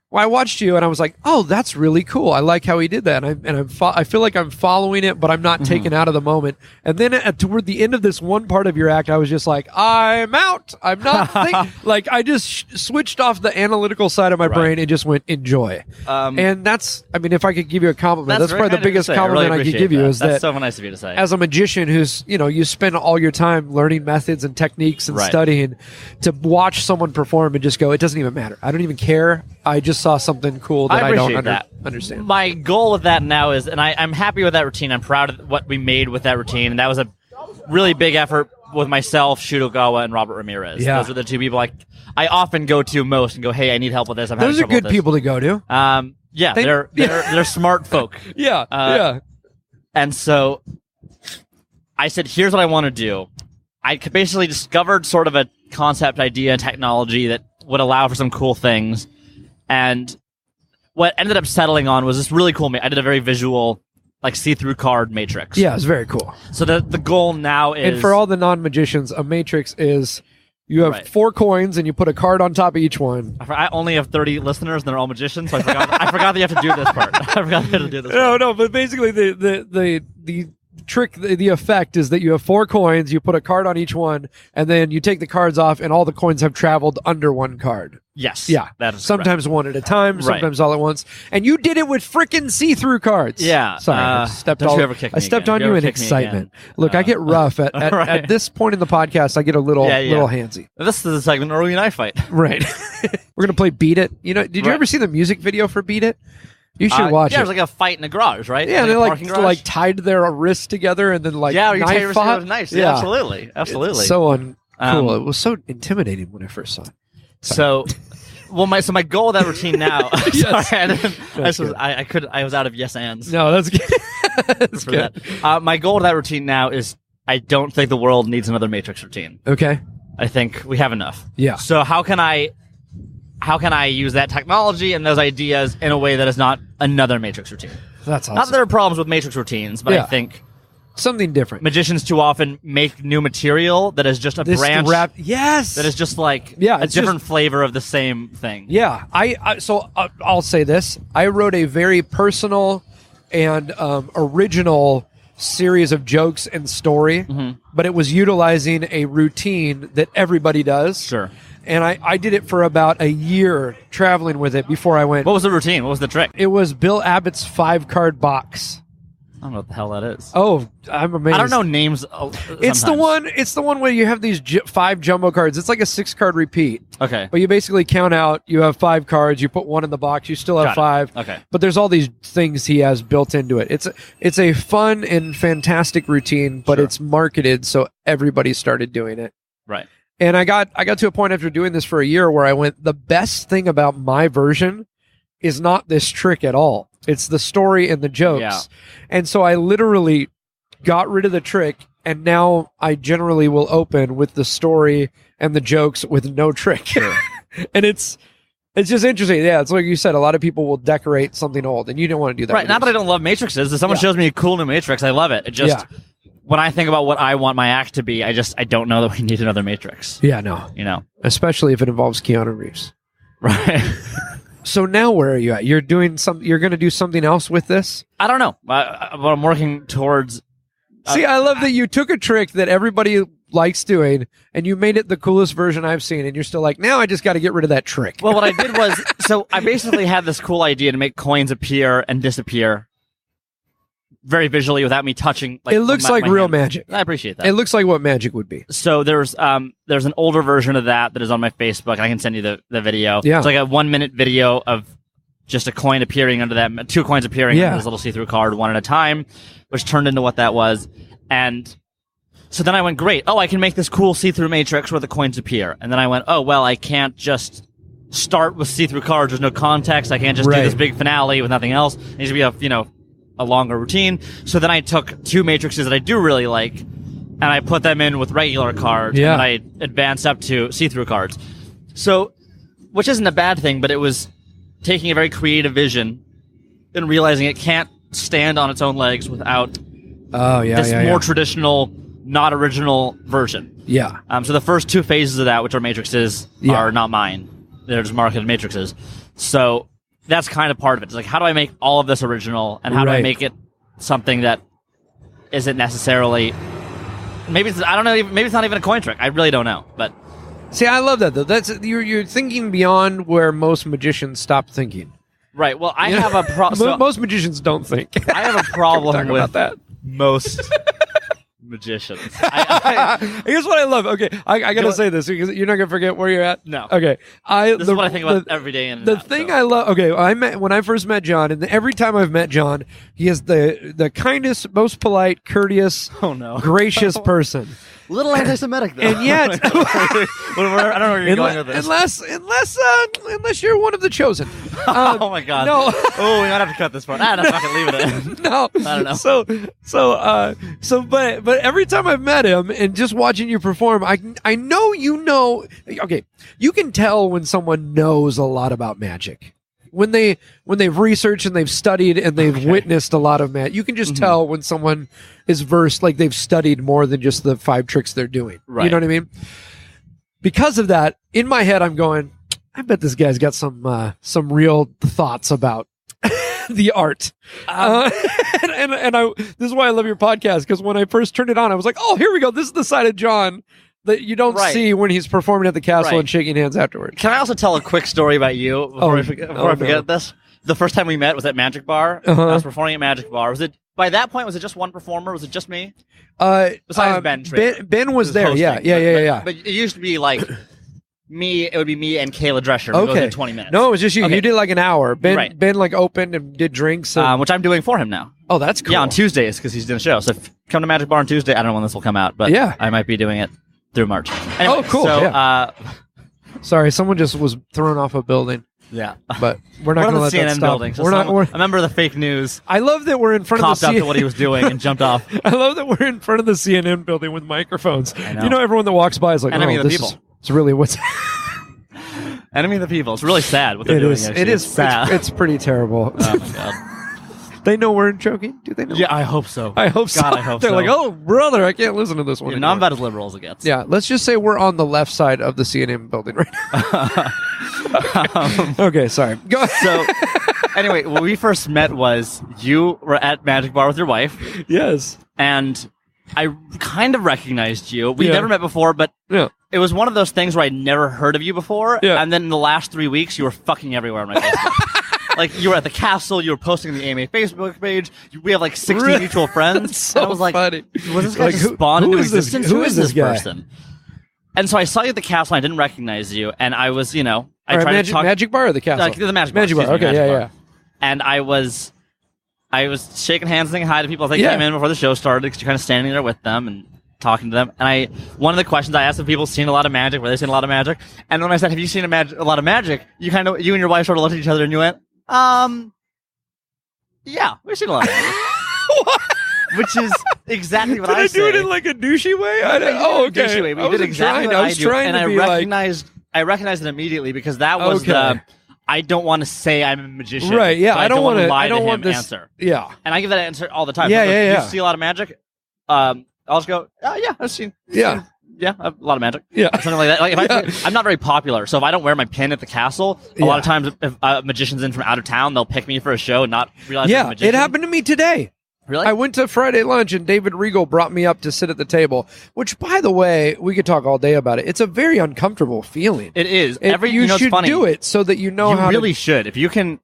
Well, I watched you and I was like, oh, that's really cool. I like how he did that. I feel like I'm following it, but I'm not taken out of the moment. And then toward the end of this one part of your act, I was just like, I'm out. I'm not thinking. Like, I just switched off the analytical side of my brain and just went, enjoy. And that's, if I could give you a compliment, that's probably the biggest compliment I could give you. Is that's so nice of you to say. As a magician who's, you spend all your time learning methods and techniques and studying, to watch someone perform and just go, it doesn't even matter. I don't even care. I just saw something cool that I don't understand. My goal with that now is, and I'm happy with that routine. I'm proud of what we made with that routine, and that was a really big effort with myself, Shudogawa, and Robert Ramirez. Yeah. Those are the two people I often go to most and go, hey, I need help with this. Those are good people to go to. Yeah, they're smart folk. Yeah. And so I said, here's what I want to do. I basically discovered sort of a concept idea and technology that would allow for some cool things. And what ended up settling on was this really cool. I did a very visual, like see-through card matrix. Yeah, it's very cool. So the goal now is, and for all the non-magicians, a matrix is you have 4 coins and you put a card on top of each one. I only have 30 listeners and they're all magicians, so I forgot that you have to do this part. I forgot you have to do this. No, but basically the trick, the effect is that you have 4 coins, you put a card on each one, and then you take the cards off, and all the coins have traveled under one card. Yes. Yeah. That is sometimes correct. One at a time, sometimes all at once. And you did it with freaking see-through cards. Yeah. Sorry, I stepped on you in excitement. Look, I get rough at this point in the podcast. I get a little handsy. This is a segment where we and I fight. Right. We're gonna play Beat It. Did you ever see the music video for Beat It? You should watch it. Yeah, it was like a fight in a garage, right? Yeah, they like tied their wrists together and then knife fought. Nice. Yeah, absolutely. It's so cool. It was so intimidating when I first saw it. So, my goal with that routine now. I was out of yes ands. No, that's good. That's good. That. My goal with that routine now is I don't think the world needs another Matrix routine. Okay. I think we have enough. Yeah. So how can I how can I use that technology and those ideas in a way that is not another Matrix routine? That's awesome. Not that there are problems with Matrix routines, but I think something different. Magicians too often make new material that is just a branch. Yes. That is just like a different flavor of the same thing. Yeah. I'll say this. I wrote a very personal and original series of jokes and story, but it was utilizing a routine that everybody does. Sure. And I did it for about a year traveling with it before I went. What was the routine? What was the trick? It was Bill Abbott's 5-card box. I don't know what the hell that is. Oh, I'm amazed. I don't know names. It's the one. It's the one where you have these 5 jumbo cards. It's like a 6-card repeat. Okay. But you basically count out. You have 5 cards. You put 1 in the box. You still have 5. Okay. But there's all these things he has built into it. It's a fun and fantastic routine, but it's marketed so everybody started doing it. Right. And I got to a point after doing this for a year where I went, the best thing about my version is not this trick at all. It's the story and the jokes. Yeah. And so I literally got rid of the trick, and now I generally will open with the story and the jokes with no trick. Sure. And it's just interesting. Yeah, it's like you said, a lot of people will decorate something old, and you don't want to do that. Right. Not that I don't love Matrixes. If someone shows me a cool new Matrix, I love it. It just... When I think about what I want my act to be, I don't know that we need another Matrix. Yeah, no. You know? Especially if it involves Keanu Reeves. Right. So now where are you at? You're doing you're going to do something else with this? I don't know. But I'm working towards... See, I love that you took a trick that everybody likes doing, and you made it the coolest version I've seen, and you're still like, now I just got to get rid of that trick. Well, what I did was... So I basically had this cool idea to make coins appear and disappear very visually without me touching. It looks like real hand. magic. I appreciate that. It looks like what magic would be. So there's an older version of that is on my Facebook, and I can send you the video. Yeah. It's like a 1-minute video of just a coin appearing under that, 2 coins appearing under this little see-through card, one at a time, which turned into what that was. And so then I went, great. Oh, I can make this cool see-through matrix where the coins appear. And then I went, oh, well, I can't just start with see-through cards. There's no context. I can't just do this big finale with nothing else. It needs to be a longer routine. So then I took 2 matrices that I do really like, and I put them in with regular cards, and I advanced up to see-through cards. So, which isn't a bad thing, but it was taking a very creative vision and realizing it can't stand on its own legs without this more traditional, not original version. Yeah. So the first 2 phases of that, which are matrices, are not mine. They're just marketed matrices. So that's kind of part of it. It's like, how do I make all of this original, and how do I make it something that isn't necessarily... Maybe it's, I don't know. Maybe it's not even a coin trick. I really don't know. But see, I love that though. That's you're thinking beyond where most magicians stop thinking. Right. Well, I have a problem. Most magicians don't think. I have a problem with that. Most magicians. Here's what I love. Okay, I gotta say this because you're not gonna forget where you're at. No. Okay. This is what I think about every day. The thing I love. Okay, when I first met John, and every time I've met John, he is the kindest, most polite, courteous, gracious person. Little anti-Semitic, though. And yet, I don't know where you're going with this. Unless you're one of the chosen. Oh my God! No. Oh, we might have to cut this part. I'm not gonna leave it in. No. I don't know. But every time I've met him and just watching you perform, I know you know. Okay, you can tell when someone knows a lot about magic. When they've researched and they've studied and they've witnessed a lot of magic, you can just tell when someone is versed, like they've studied more than just the 5 tricks they're doing. Right. You know what I mean? Because of that, in my head, I'm going, I bet this guy's got some real thoughts about the art. This is why I love your podcast, because when I first turned it on, I was like, oh, here we go. This is the side of John that you don't see when he's performing at the castle and shaking hands afterwards. Can I also tell a quick story about you before I forget this? The first time we met was at Magic Bar. I was performing at Magic Bar. By that point, was it just one performer? Was it just me? Besides Ben. Ben was there. Hosting, yeah. But it used to be like me. It would be me and Kayla Drescher. Okay. Within 20 minutes. No, it was just you. Okay. You did like an hour. Ben like opened and did drinks. Which I'm doing for him now. Oh, that's cool. Yeah, on Tuesdays because he's doing a show. So come to Magic Bar on Tuesday. I don't know when this will come out, but I might be doing it through March. Anyway, cool. So, sorry, someone just was thrown off a building. Yeah, but we're not going to let CNN that stop. Building, so a member of the fake news. I love that we're in front of the copped up to what he was doing and jumped off. I love that we're in front of the CNN building with microphones. I know. You know, everyone that walks by is like, enemy of the people. It's really what's. Enemy of the people. It's really sad what they're doing. Actually. It is sad. It's pretty terrible. Oh my god. They know we're joking? Do they know? Yeah, I hope so. I hope so. God, I hope They're so. like, oh, brother, I can't listen to this one. Yeah, no, I'm about as liberal as it gets. Yeah, let's just say we're on the left side of the CNN building right now. Okay, sorry. Go ahead. So, anyway, when we first met was you were at Magic Bar with your wife, Yes. and I kind of recognized you. We Yeah. never met before, but Yeah. it was one of those things where I'd never heard of you before, Yeah. and then in the last 3 weeks, you were fucking everywhere on my Facebook. Like, you were at the castle, you were posting on the AMA Facebook page, we have like 60 Really? mutual friends. That's so and I was like, funny. was this guy Like, just who- spawned who into is this- existence? who Who is is this this guy? person? And so I saw you at the castle, and I didn't recognize you, and I was, I All right, tried to talk... Magic Bar or the castle? the Magic Bar. Magic Bar. Excuse me, Okay, Magic yeah, Bar. And I was shaking hands, saying hi to people as they Yeah. came in before the show started, because you're kind of standing there with them and talking to them. And one of the questions I asked if people seen a lot of magic, were they seen a lot of magic? And when I said, "Have you seen a lot of magic?" You and your wife sort of looked at each other and you went, "Yeah, we've seen a lot of magic." Which is exactly what Did I say. do it in like a douchey way? Oh, okay. We did exactly what I was do, trying and to I be like, recognized it immediately because that was Okay. the. I don't want to say I'm a magician. right? Yeah, but I don't want to lie I don't to want him this answer. Yeah, And I give that answer all the time. Yeah, So, yeah, yeah. You see a lot of magic? I'll just go, "Oh, yeah, I've seen. Yeah. Yeah, a lot of magic." yeah. Something like that. Like if I'm not very popular, so if I don't wear my pin at the castle, a lot of times if a magician's in from out of town, they'll pick me for a show and not realize I'm a Yeah, magician. it happened to me today. Really? I went to Friday lunch and David Regal brought me up to sit at the table, which, by the way, we could talk all day about it. It's a very uncomfortable feeling. It is. You it's should funny. do it so that you know You how really to... should. If you can,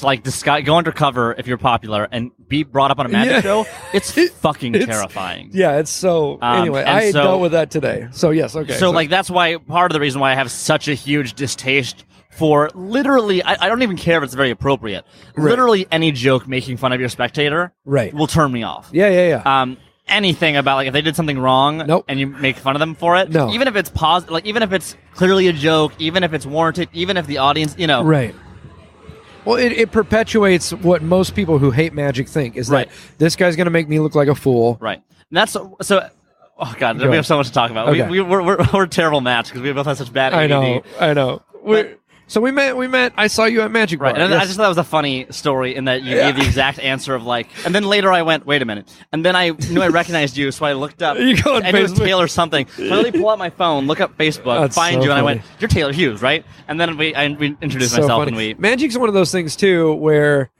like, go undercover if you're popular and be brought up on a magic Yeah. show, it's fucking It's- terrifying. Yeah, it's so... anyway, and I so- dealt with that today. So, yes, okay. So, like, that's why part of the reason why I have such a huge distaste for literally, I don't even care if it's very appropriate. Right. Literally any joke making fun of your spectator Right. will turn me off. Yeah. Anything about, like, if they did something wrong Nope. and you make fun of them for it, No. even if it's like, even if it's clearly a joke, even if it's warranted, even if the audience, Right. Well, it perpetuates what most people who hate magic think, is Right. that this guy's going to make me look like a fool. Right. And that's so. Oh God, Go we have so much to talk about. Okay. We're a terrible match because we both have such bad ADD. I know. So we met. I saw you at Magic Bar. Right, and Yes. I just thought that was a funny story in that you gave the exact answer of like, and then later I went, wait a minute, and then I knew I recognized you, so I looked up. You go on and it was Facebook. Taylor something. So I really pull out my phone, look up Facebook, That's find so you, and I funny. went, "You're Taylor Hughes, right?" And then we introduced So myself, funny. and we Magic's one of those things too where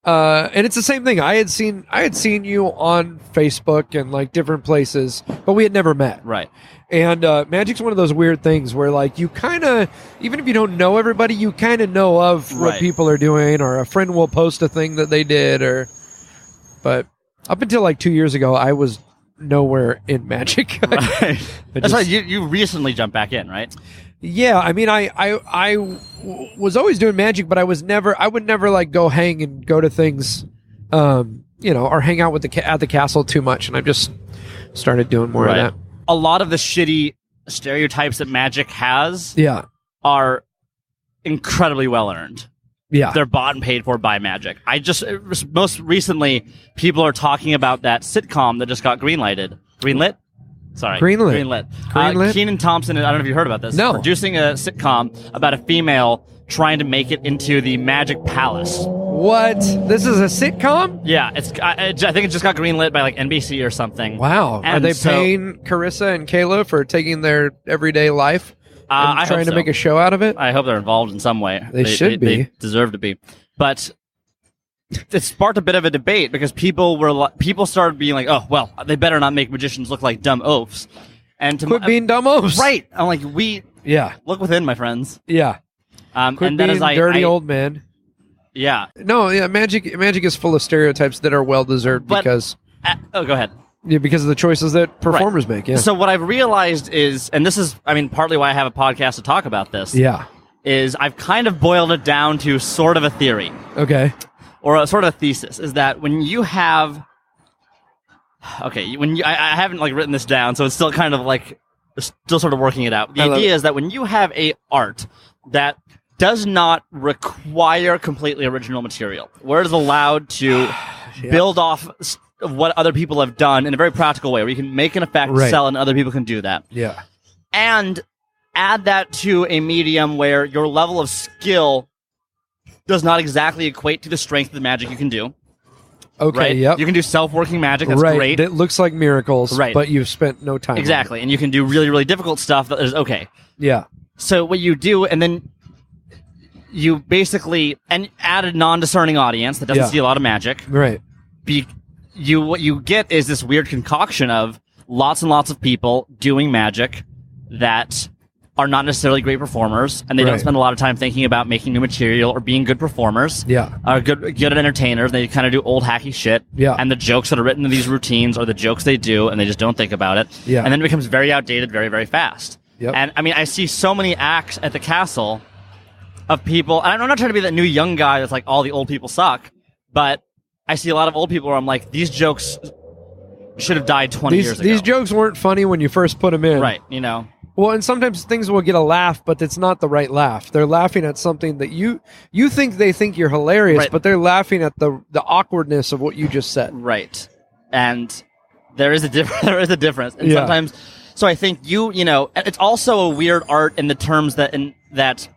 and it's the same thing. I had seen you on Facebook and like different places, but we had never met. right. And Magic's one of those weird things where like you kind of, even if you don't know everybody, you kind of know of what Right. people are doing, or a friend will post a thing that they did, but up until like 2 years ago, I was nowhere in Magic. Right. That's just- right. You recently jumped back in, right? Yeah, I mean, I was always doing magic, but I would never like go hang and go to things, or hang out with at the castle too much, and I just started doing more of that. A lot of the shitty stereotypes that Magic has Yeah, are incredibly well earned. yeah, They're bought and paid for by Magic. Most recently, people are talking about that sitcom that just got greenlit. Greenlit. Greenlit. Kenan Thompson, I don't know if you heard about this. No. Producing a sitcom about a female trying to make it into the Magic Palace. What? This is a sitcom? Yeah, I think it just got greenlit by like NBC or something. Wow. Are And they so- paying Carissa and Kayla for taking their everyday life and I hope trying to so. make a show out of it? I hope they're involved in some way. They should be. They deserve to be. But it sparked a bit of a debate because people started being like, "Oh, well, they better not make magicians look like dumb oafs." And to Quit being dumb oafs. right. I'm like, Yeah. look within, my friends. Yeah. Quit And then being as dirty old men. Yeah. No, yeah, magic is full of stereotypes that are well deserved But- because Go ahead. of the choices that performers make. Yeah. So what I've realized is, and this is, I mean, partly why I have a podcast to talk about this, yeah. is I've kind of boiled it down to sort of a theory. Okay. Or a sort of a thesis, is that when you have, I haven't like written this down, so it's still kind of like still sort of working it out. The idea is that when you have a art that does not require completely original material, where it is allowed to build off what other people have done in a very practical way, where you can make an effect, Right. sell, and other people can do that, Yeah. and add that to a medium where your level of skill does not exactly equate to the strength of the magic you can do. Okay, right? yep. You can do self-working magic. That's great. It looks like miracles, but you've spent no time. Exactly. And you can do really, really difficult stuff that is okay. Yeah. So what you do, and then you basically add a non-discerning audience that doesn't see a lot of magic. Right. What you get is this weird concoction of lots and lots of people doing magic that are not necessarily great performers, and they don't spend a lot of time thinking about making new material or being good performers. Yeah. Are good at entertainers. They kind of do old hacky shit. Yeah. And the jokes that are written in these routines are the jokes they do, and they just don't think about it. Yeah. And then it becomes very outdated very, very fast. Yep. And I mean, I see so many acts at the castle of people, and I'm not trying to be that new young guy that's like, all the old people suck, but I see a lot of old people where I'm like, these jokes should have died 20 years ago. These jokes weren't funny when you first put them in. Right, you know. Well, and sometimes things will get a laugh, but it's not the right laugh. They're laughing at something that you think they think you're hilarious, but they're laughing at the awkwardness of what you just said. Right. And there is a difference. And sometimes, so I think you know, it's also a weird art in the terms that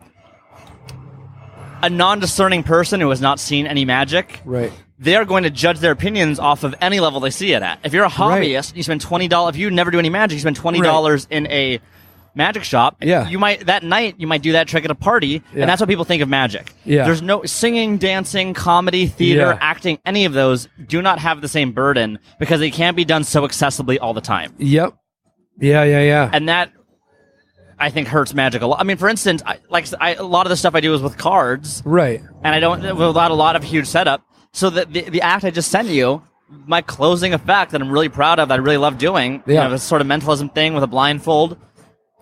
a non-discerning person who has not seen any magic, they are going to judge their opinions off of any level they see it at. If you're a hobbyist, you spend $20. If you never do any magic, you spend $20 in a magic shop. Yeah. You might do that trick at a party, and that's what people think of magic. Yeah. There's no singing, dancing, comedy, theater, acting. Any of those do not have the same burden because they can't be done so accessibly all the time. Yep. Yeah. And that, I think, hurts magic a lot. I mean, for instance, a lot of the stuff I do is with cards, right? And I don't without a lot of huge setup. So the act I just sent you, my closing effect that I'm really proud of, that I really love doing, you know, this sort of mentalism thing with a blindfold.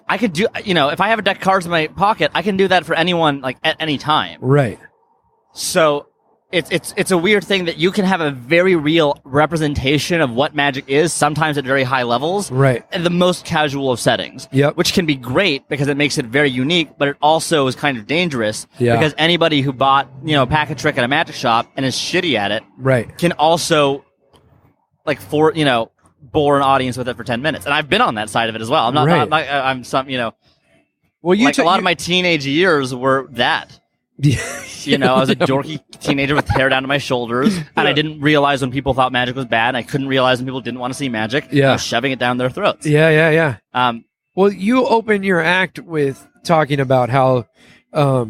I could do, you know, if I have a deck of cards in my pocket, I can do that for anyone, like, at any time. Right. So it's a weird thing that you can have a very real representation of what magic is, sometimes at very high levels, right, in the most casual of settings. Yep. Which can be great because it makes it very unique, but it also is kind of dangerous Yeah. because anybody who bought, you know, a pack of trick at a magic shop and is shitty at it, right, can also, like, bore an audience with it for 10 minutes. And I've been on that side of it as well. I'm not, Right. I'm some, you know, well, a lot of my teenage years were that. You know, I was a dorky teenager with hair down to my shoulders, and I didn't realize when people thought magic was bad. And I couldn't realize when people didn't want to see magic. Yeah. I was shoving it down their throats. Yeah. Well, you open your act with talking about how, how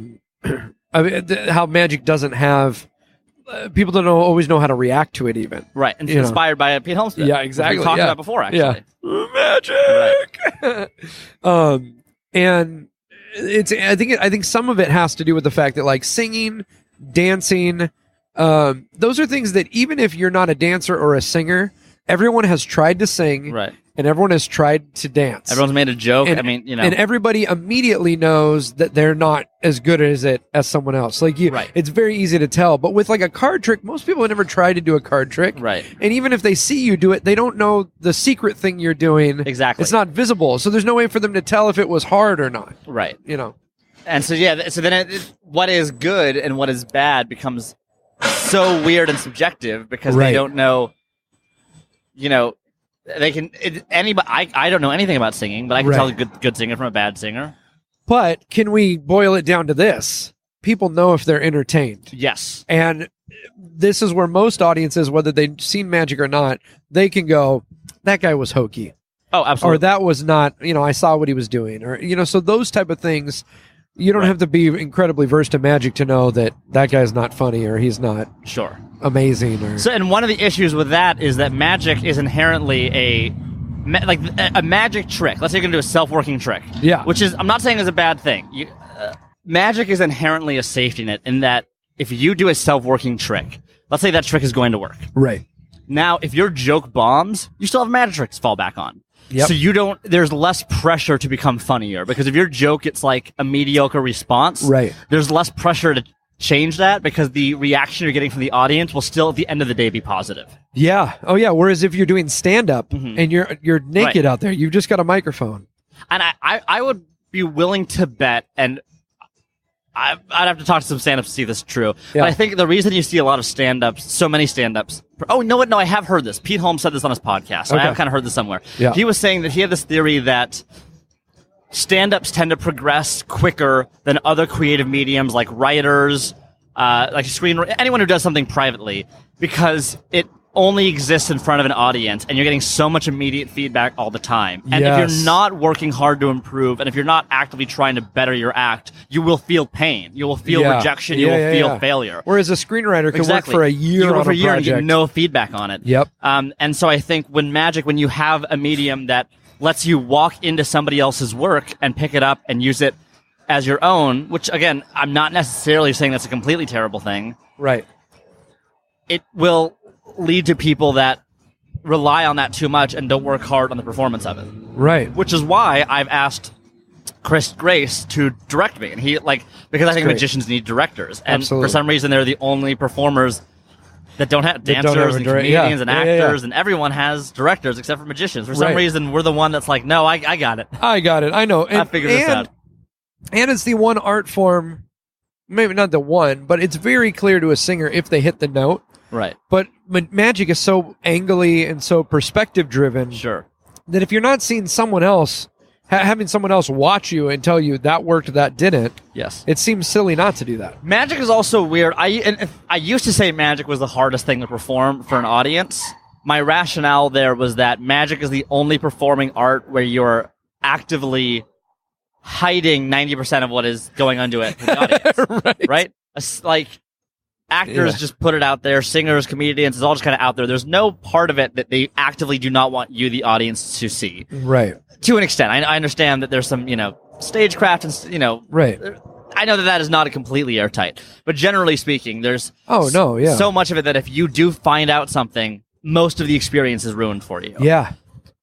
magic doesn't have. People don't always know how to react to it, even. Right. And it's inspired by Pete Holmes. Yeah, exactly. We talked about before, actually. Yeah. Magic. Right. And I think some of it has to do with the fact that, like, singing, dancing, those are things that even if you're not a dancer or a singer, everyone has tried to sing, right, and everyone has tried to dance. Everyone's made a joke. And, I mean, you know, and everybody immediately knows that they're not as good as someone else. Like, it's very easy to tell. But with, like, a card trick, most people have never tried to do a card trick, right? And even if they see you do it, they don't know the secret thing you're doing. Exactly, it's not visible, so there's no way for them to tell if it was hard or not. Right. You know. And so so then what is good and what is bad becomes so weird and subjective because they don't know. You know, they can anybody. I don't know anything about singing, but I can tell a good singer from a bad singer. But can we boil it down to this? People know if they're entertained. Yes. And this is where most audiences, whether they've seen magic or not, they can go, that guy was hokey. Oh, absolutely. Or that was not, you know, I saw what he was doing. Or, you know, so those type of things, you don't have to be incredibly versed in magic to know that guy's not funny or he's not amazing. Or... So, and one of the issues with that is that magic is inherently a magic trick. Let's say you're going to do a self-working trick. Yeah. Which is, I'm not saying is a bad thing. Magic is inherently a safety net in that if you do a self-working trick, let's say that trick is going to work. Right. Now, if your joke bombs, you still have a magic trick to fall back on. Yep. So there's less pressure to become funnier because if your joke gets like a mediocre response, there's less pressure to change that because the reaction you're getting from the audience will still at the end of the day be positive. Yeah. Oh yeah. Whereas if you're doing stand-up and you're naked out there, you've just got a microphone. And I would be willing to bet, and I'd have to talk to some stand-ups to see if this is true. Yeah. But I think the reason you see a lot of stand-ups, so many stand-ups... Oh, you know what? No, I have heard this. Pete Holmes said this on his podcast. So I have kind of heard this somewhere. Yeah. He was saying that he had this theory that stand-ups tend to progress quicker than other creative mediums like writers, like anyone who does something privately, because it only exists in front of an audience and you're getting so much immediate feedback all the time. And if you're not working hard to improve, and if you're not actively trying to better your act, you will feel pain. You will feel rejection. You will feel failure. Whereas a screenwriter can work for a year on a project. And get no feedback on it. Yep. And so I think when you have a medium that lets you walk into somebody else's work and pick it up and use it as your own, which again, I'm not necessarily saying that's a completely terrible thing. Right. It will lead to people that rely on that too much and don't work hard on the performance of it. Right. Which is why I've asked Chris Grace to direct me, and because I think magicians need directors, and for some reason they're the only performers that don't have dancers and comedians and actors, and everyone has directors except for magicians. For some reason, we're the one that's like, no, I got it. I got it. I know. I figured this out. And it's the one art form, maybe not the one, but it's very clear to a singer if they hit the note. Right. But magic is so angly and so perspective driven. Sure. That if you're not seeing someone else, having someone else watch you and tell you that worked, that didn't. Yes. It seems silly not to do that. Magic is also weird. I used to say magic was the hardest thing to perform for an audience. My rationale there was that magic is the only performing art where you're actively hiding 90% of what is going on to it to the audience. Right? Like, actors just put it out there. Singers, comedians, it's all just kind of out there. There's no part of it that they actively do not want you, the audience, to see. Right. To an extent. I understand that there's some, stagecraft and, Right. I know that is not completely airtight. But generally speaking, there's so much of it that if you do find out something, most of the experience is ruined for you. Yeah.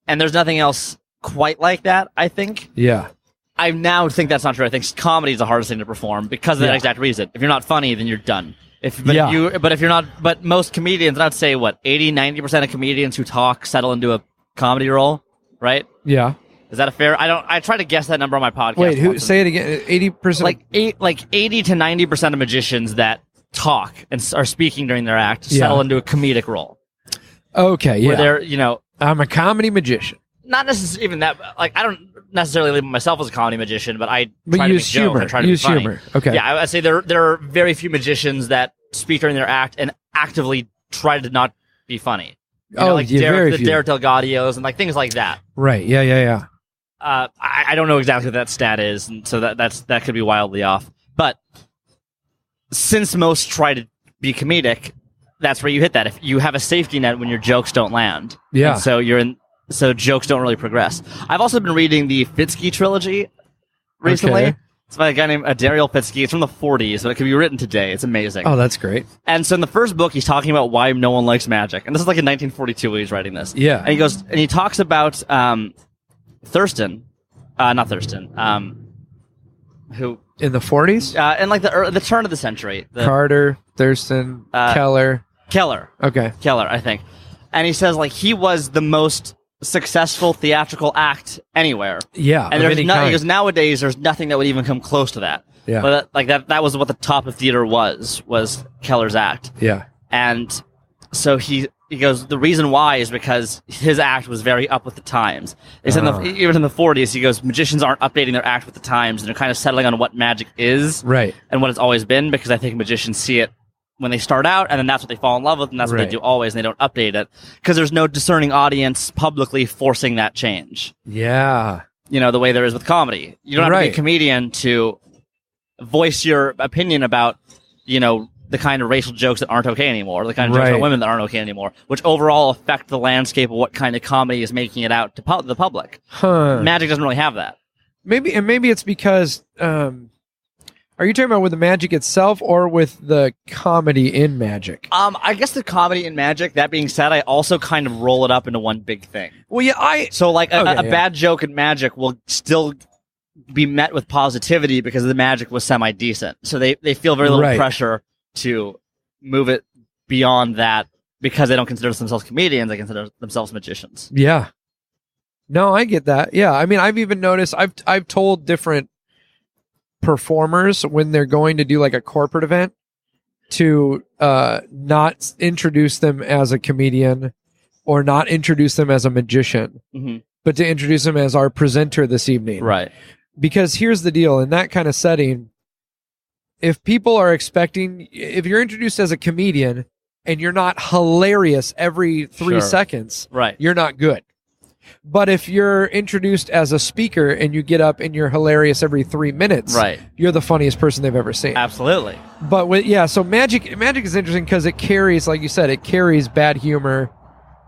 And there's nothing else quite like that, I think. Yeah. I now think that's not true. I think comedy is the hardest thing to perform because of that exact reason. If you're not funny, then you're done. But most comedians, and I'd say 80-90% of comedians who talk settle into a comedy role, right? Yeah. Is that a fair? I try to guess that number on my podcast. Wait, say it again. 80%. Like 80 to 90% of magicians that talk and are speaking during their act settle into a comedic role. Okay, yeah. Where they're, I'm a comedy magician. Not necessarily even that. Like, I don't necessarily label myself as a comedy magician, but I try to make jokes and try to be funny. Humor. Okay. Yeah, I say there are very few magicians that speak during their act and actively try to not be funny. Like Derek Delgadios and things like that. Right. Yeah. I don't know exactly what that stat is, and so that could be wildly off. But since most try to be comedic, that's where you hit that. If you have a safety net when your jokes don't land, and so jokes don't really progress. I've also been reading the Fitzky trilogy recently. Okay. It's by a guy named Dariel Fitzky. It's from the 40s, but it could be written today. It's amazing. Oh, that's great. And so in the first book, he's talking about why no one likes magic. And this is in 1942 when he's writing this. Yeah. And he talks about Thurston. Not Thurston. Who? In the 40s? In the turn of the century. Carter, Thurston, Keller. Keller. Okay. Keller, I think. And he says he was the most successful theatrical act anywhere. Yeah. And because nowadays there's nothing that would even come close to that. Yeah. But that was what the top of theater was Keller's act. Yeah. And so he goes, the reason why is because his act was very up with the times. He said even in the 40s, he goes, magicians aren't updating their act with the times, and they're kind of settling on what magic is. Right. And what it's always been, because I think magicians see it when they start out, and then that's what they fall in love with, and that's what they do always, and they don't update it. Because there's no discerning audience publicly forcing that change. Yeah. The way there is with comedy. You don't have to be a comedian to voice your opinion about, the kind of racial jokes that aren't okay anymore, the kind of jokes about women that aren't okay anymore, which overall affect the landscape of what kind of comedy is making it out to the public. Huh. Magic doesn't really have that. Maybe it's because... Are you talking about with the magic itself or with the comedy in magic? I guess the comedy in magic. That being said, I also kind of roll it up into one big thing. Well, yeah, a bad joke in magic will still be met with positivity because the magic was semi-decent. So they feel very little pressure to move it beyond that because they don't consider themselves comedians. They consider themselves magicians. Yeah. No, I get that. Yeah, I mean, I've even noticed. I've told different performers when they're going to do a corporate event to not introduce them as a comedian or not introduce them as a magician, but to introduce them as our presenter this evening. Right. Because here's the deal, in that kind of setting, if people are expecting, if you're introduced as a comedian and you're not hilarious every 3 seconds, right, you're not good. But if you're introduced as a speaker and you get up and you're hilarious every 3 minutes, right, you're the funniest person they've ever seen. Absolutely. But so magic is interesting because it carries, like you said, it carries bad humor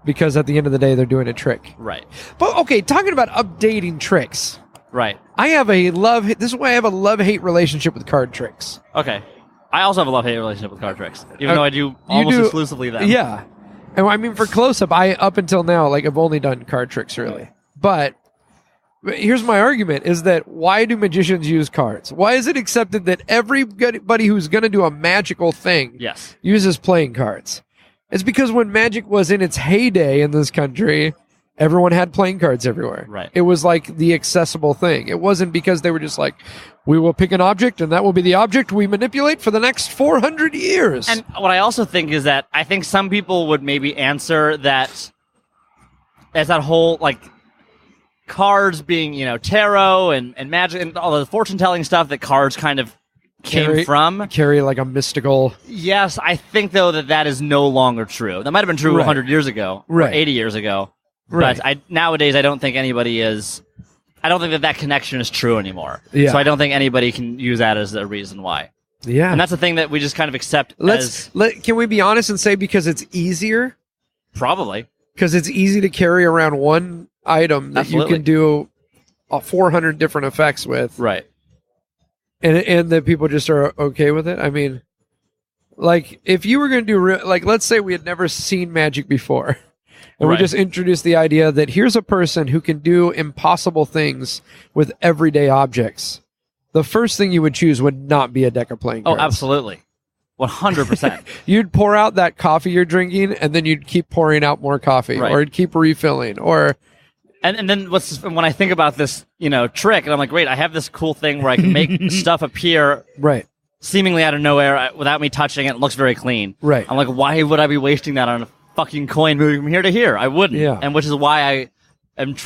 because at the end of the day they're doing a trick. Right. But okay, talking about updating tricks. Right. This is why I have a love-hate relationship with card tricks. Okay. I also have a love-hate relationship with card tricks, even though I do almost exclusively them. Yeah. And I mean, for close-up, up until now, like, I've only done card tricks, really. But here's my argument, is that why do magicians use cards? Why is it accepted that everybody who's going to do a magical thing uses playing cards? It's because when magic was in its heyday in this country, everyone had playing cards everywhere. Right. It was like the accessible thing. It wasn't because they were just like, we will pick an object and that will be the object we manipulate for the next 400 years. And what I also think is that I think some people would maybe answer that as that whole, like, cards being, tarot and magic and all the fortune-telling stuff that cards kind of came from. Carry like a mystical... Yes, I think, though, that is no longer true. That might have been true 100 years ago or 80 years ago. Right. But nowadays, I don't think anybody is... I don't think that connection is true anymore. Yeah. So I don't think anybody can use that as a reason why. Yeah. And that's the thing that we just kind of accept Can we be honest and say because it's easier? Probably. Because it's easy to carry around one item that you can do 400 different effects with. Right. And that people just are okay with it. I mean, like, if you were going to do... let's say we had never seen magic before. And we just introduced the idea that here's a person who can do impossible things with everyday objects. The first thing you would choose would not be a deck of playing cards. Oh, absolutely. 100%. You'd pour out that coffee you're drinking, and then you'd keep pouring out more coffee, or you'd keep refilling, or... And then when I think about this, trick, and I'm like, great, I have this cool thing where I can make stuff appear seemingly out of nowhere without me touching it. It looks very clean. Right. I'm like, why would I be wasting that on a fucking coin moving from here to here? I wouldn't. Yeah. And which is why I am,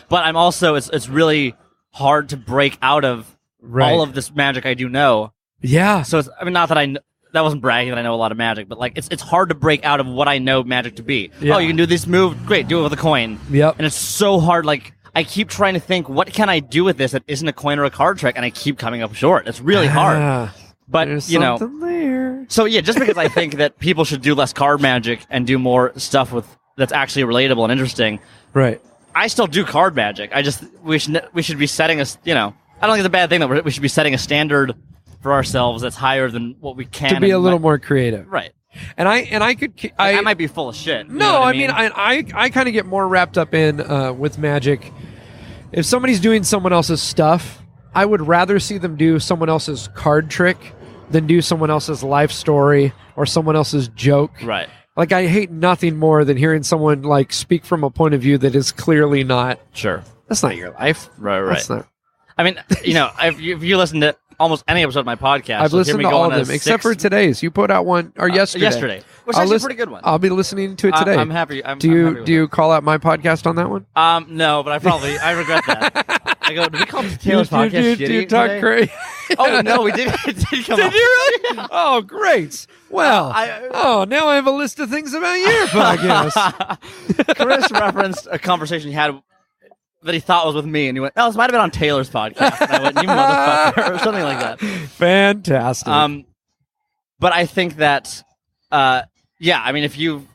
but I'm also, it's really hard to break out of all of this magic I do know. Yeah. So it's, not that that wasn't bragging that I know a lot of magic, but like it's hard to break out of what I know magic to be. Yeah. Oh, you can do this move, great, do it with a coin. Yep. And it's so hard, like, I keep trying to think, what can I do with this that isn't a coin or a card trick, and I keep coming up short. It's really hard. But, there's something there. So yeah, just because I think that people should do less card magic and do more stuff that's actually relatable and interesting. Right. I still do card magic. We should be setting a, I don't think it's a bad thing that we should be setting a standard for ourselves that's higher than what we can. To be a little more creative. Right. And I might be full of shit. No, I mean, I kind of get more wrapped up in with magic. If somebody's doing someone else's stuff, I would rather see them do someone else's card trick than do someone else's life story or someone else's joke. Right. Like, I hate nothing more than hearing someone, like, speak from a point of view that is clearly not. Sure. That's not your life. Right. That's not. I mean, if you listen to almost any episode of my podcast, I've listened to all of them, except for today's. You put out one, or yesterday. Which is actually a pretty good one. I'll be listening to it today. I'm happy. Do you call out my podcast on that one? No, but I regret that. I go, did we call Taylor's podcast shitty? Do you talk crazy? Oh, no, we did. It did come Did up. you really? Yeah. Oh, great. Well, now I have a list of things about your podcast. Chris referenced a conversation he had that he thought was with me, and he went, "Oh, this might have been on Taylor's podcast." And I went, "You motherfucker," or something like that. Fantastic. But I think that, I mean, if you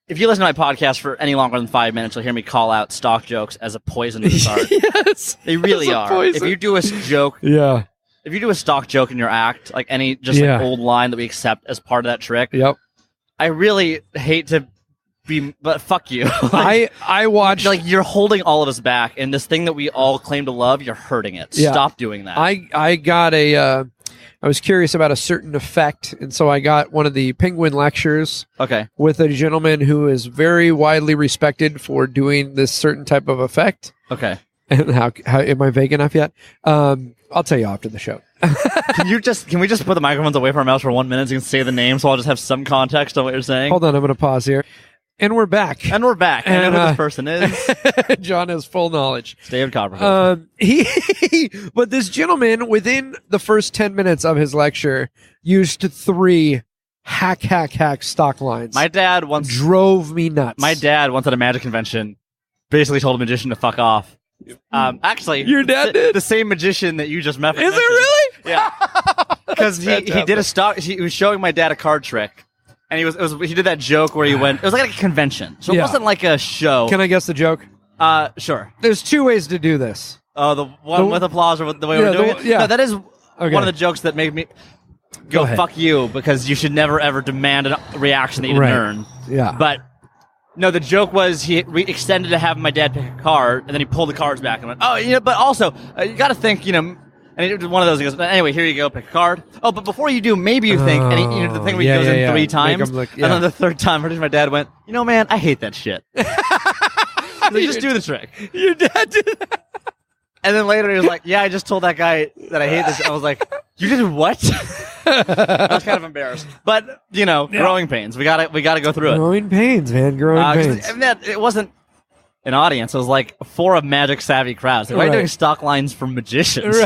listen to my podcast for any longer than 5 minutes, you'll hear me call out stock jokes as a poison to this art. Yes, they really are. Poison. If you do a joke, if you do a stock joke in your act, like any like old line that we accept as part of that trick, I really hate to be, but fuck you. Like, I watched, like, you're holding all of us back, and this thing that we all claim to love, you're hurting it. Stop doing that. I got I was curious about a certain effect, and so I got one of the Penguin lectures. Okay. With a gentleman who is very widely respected for doing this certain type of effect. Okay. And how am I vague enough yet? I'll tell you after the show. Can we just put the microphones away from our mouths for 1 minute so you can say the name, so I'll just have some context on what you're saying? Hold on, I'm going to pause here. And we're back. And we're back. I know And, who this person is. John has full knowledge. It's David Copperfield. But this gentleman, within the first 10 minutes of his lecture, used 3 hack stock lines. My dad once drove me nuts. My dad once at a magic convention basically told a magician to fuck off. Actually, Your dad did? the same magician that you just met. Is it really? Yeah. Because he did a stock. He was showing my dad a card trick, and he did that joke where he went. It was like a convention, so it Yeah. wasn't like a show. Can I guess the joke? Sure. There's 2 ways to do this. Oh, the one with applause or the way we're doing it. Yeah. No, that is Okay. one of the jokes that made me go ahead. fuck you, because you should never ever demand a reaction that you didn't Right. earn. Yeah. But no, the joke was he extended to have my dad pick a card, and then he pulled the cards back and went, "Oh, but also you got to think, And he did one of those. He goes, "Anyway, here you go, pick a card. Oh, but before you do, maybe you think." And the thing where he goes in 3 times, Make 'em look- and then the 3rd time, my dad went, "Man, I hate that shit." Like, just do the trick. Your dad did that? And then later he was like, "Yeah, I just told that guy that I hate this." I was like, "You did what?" I was kind of embarrassed, but growing pains. We gotta go through it. Growing pains, man. Growing pains. It wasn't an audience. It was like 4 of magic savvy crowds. Like, why are you Right. doing stock lines from magicians?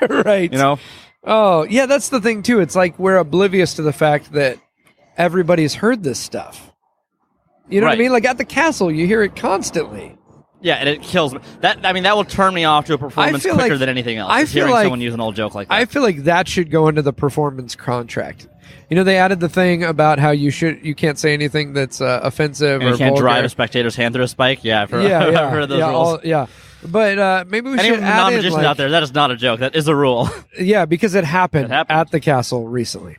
Right. Oh, yeah, that's the thing, too. It's like we're oblivious to the fact that everybody's heard this stuff. You know what I Right. mean? Like at the castle, you hear it constantly. Yeah, and it kills me. That will turn me off to a performance feel quicker like- than anything else. I is feel hearing like- someone use an old joke like that. I feel like that should go into the performance contract. They added the thing about how you can't say anything that's offensive and or you can't vulgar. drive a spectator's hand through a spike. Yeah, I've heard, Yeah, I've yeah, heard of those yeah, rules. But maybe we Any should add in, non-magicians like, out there, that is not a joke. That is a rule. Yeah, because it happened, It happened. at the castle recently.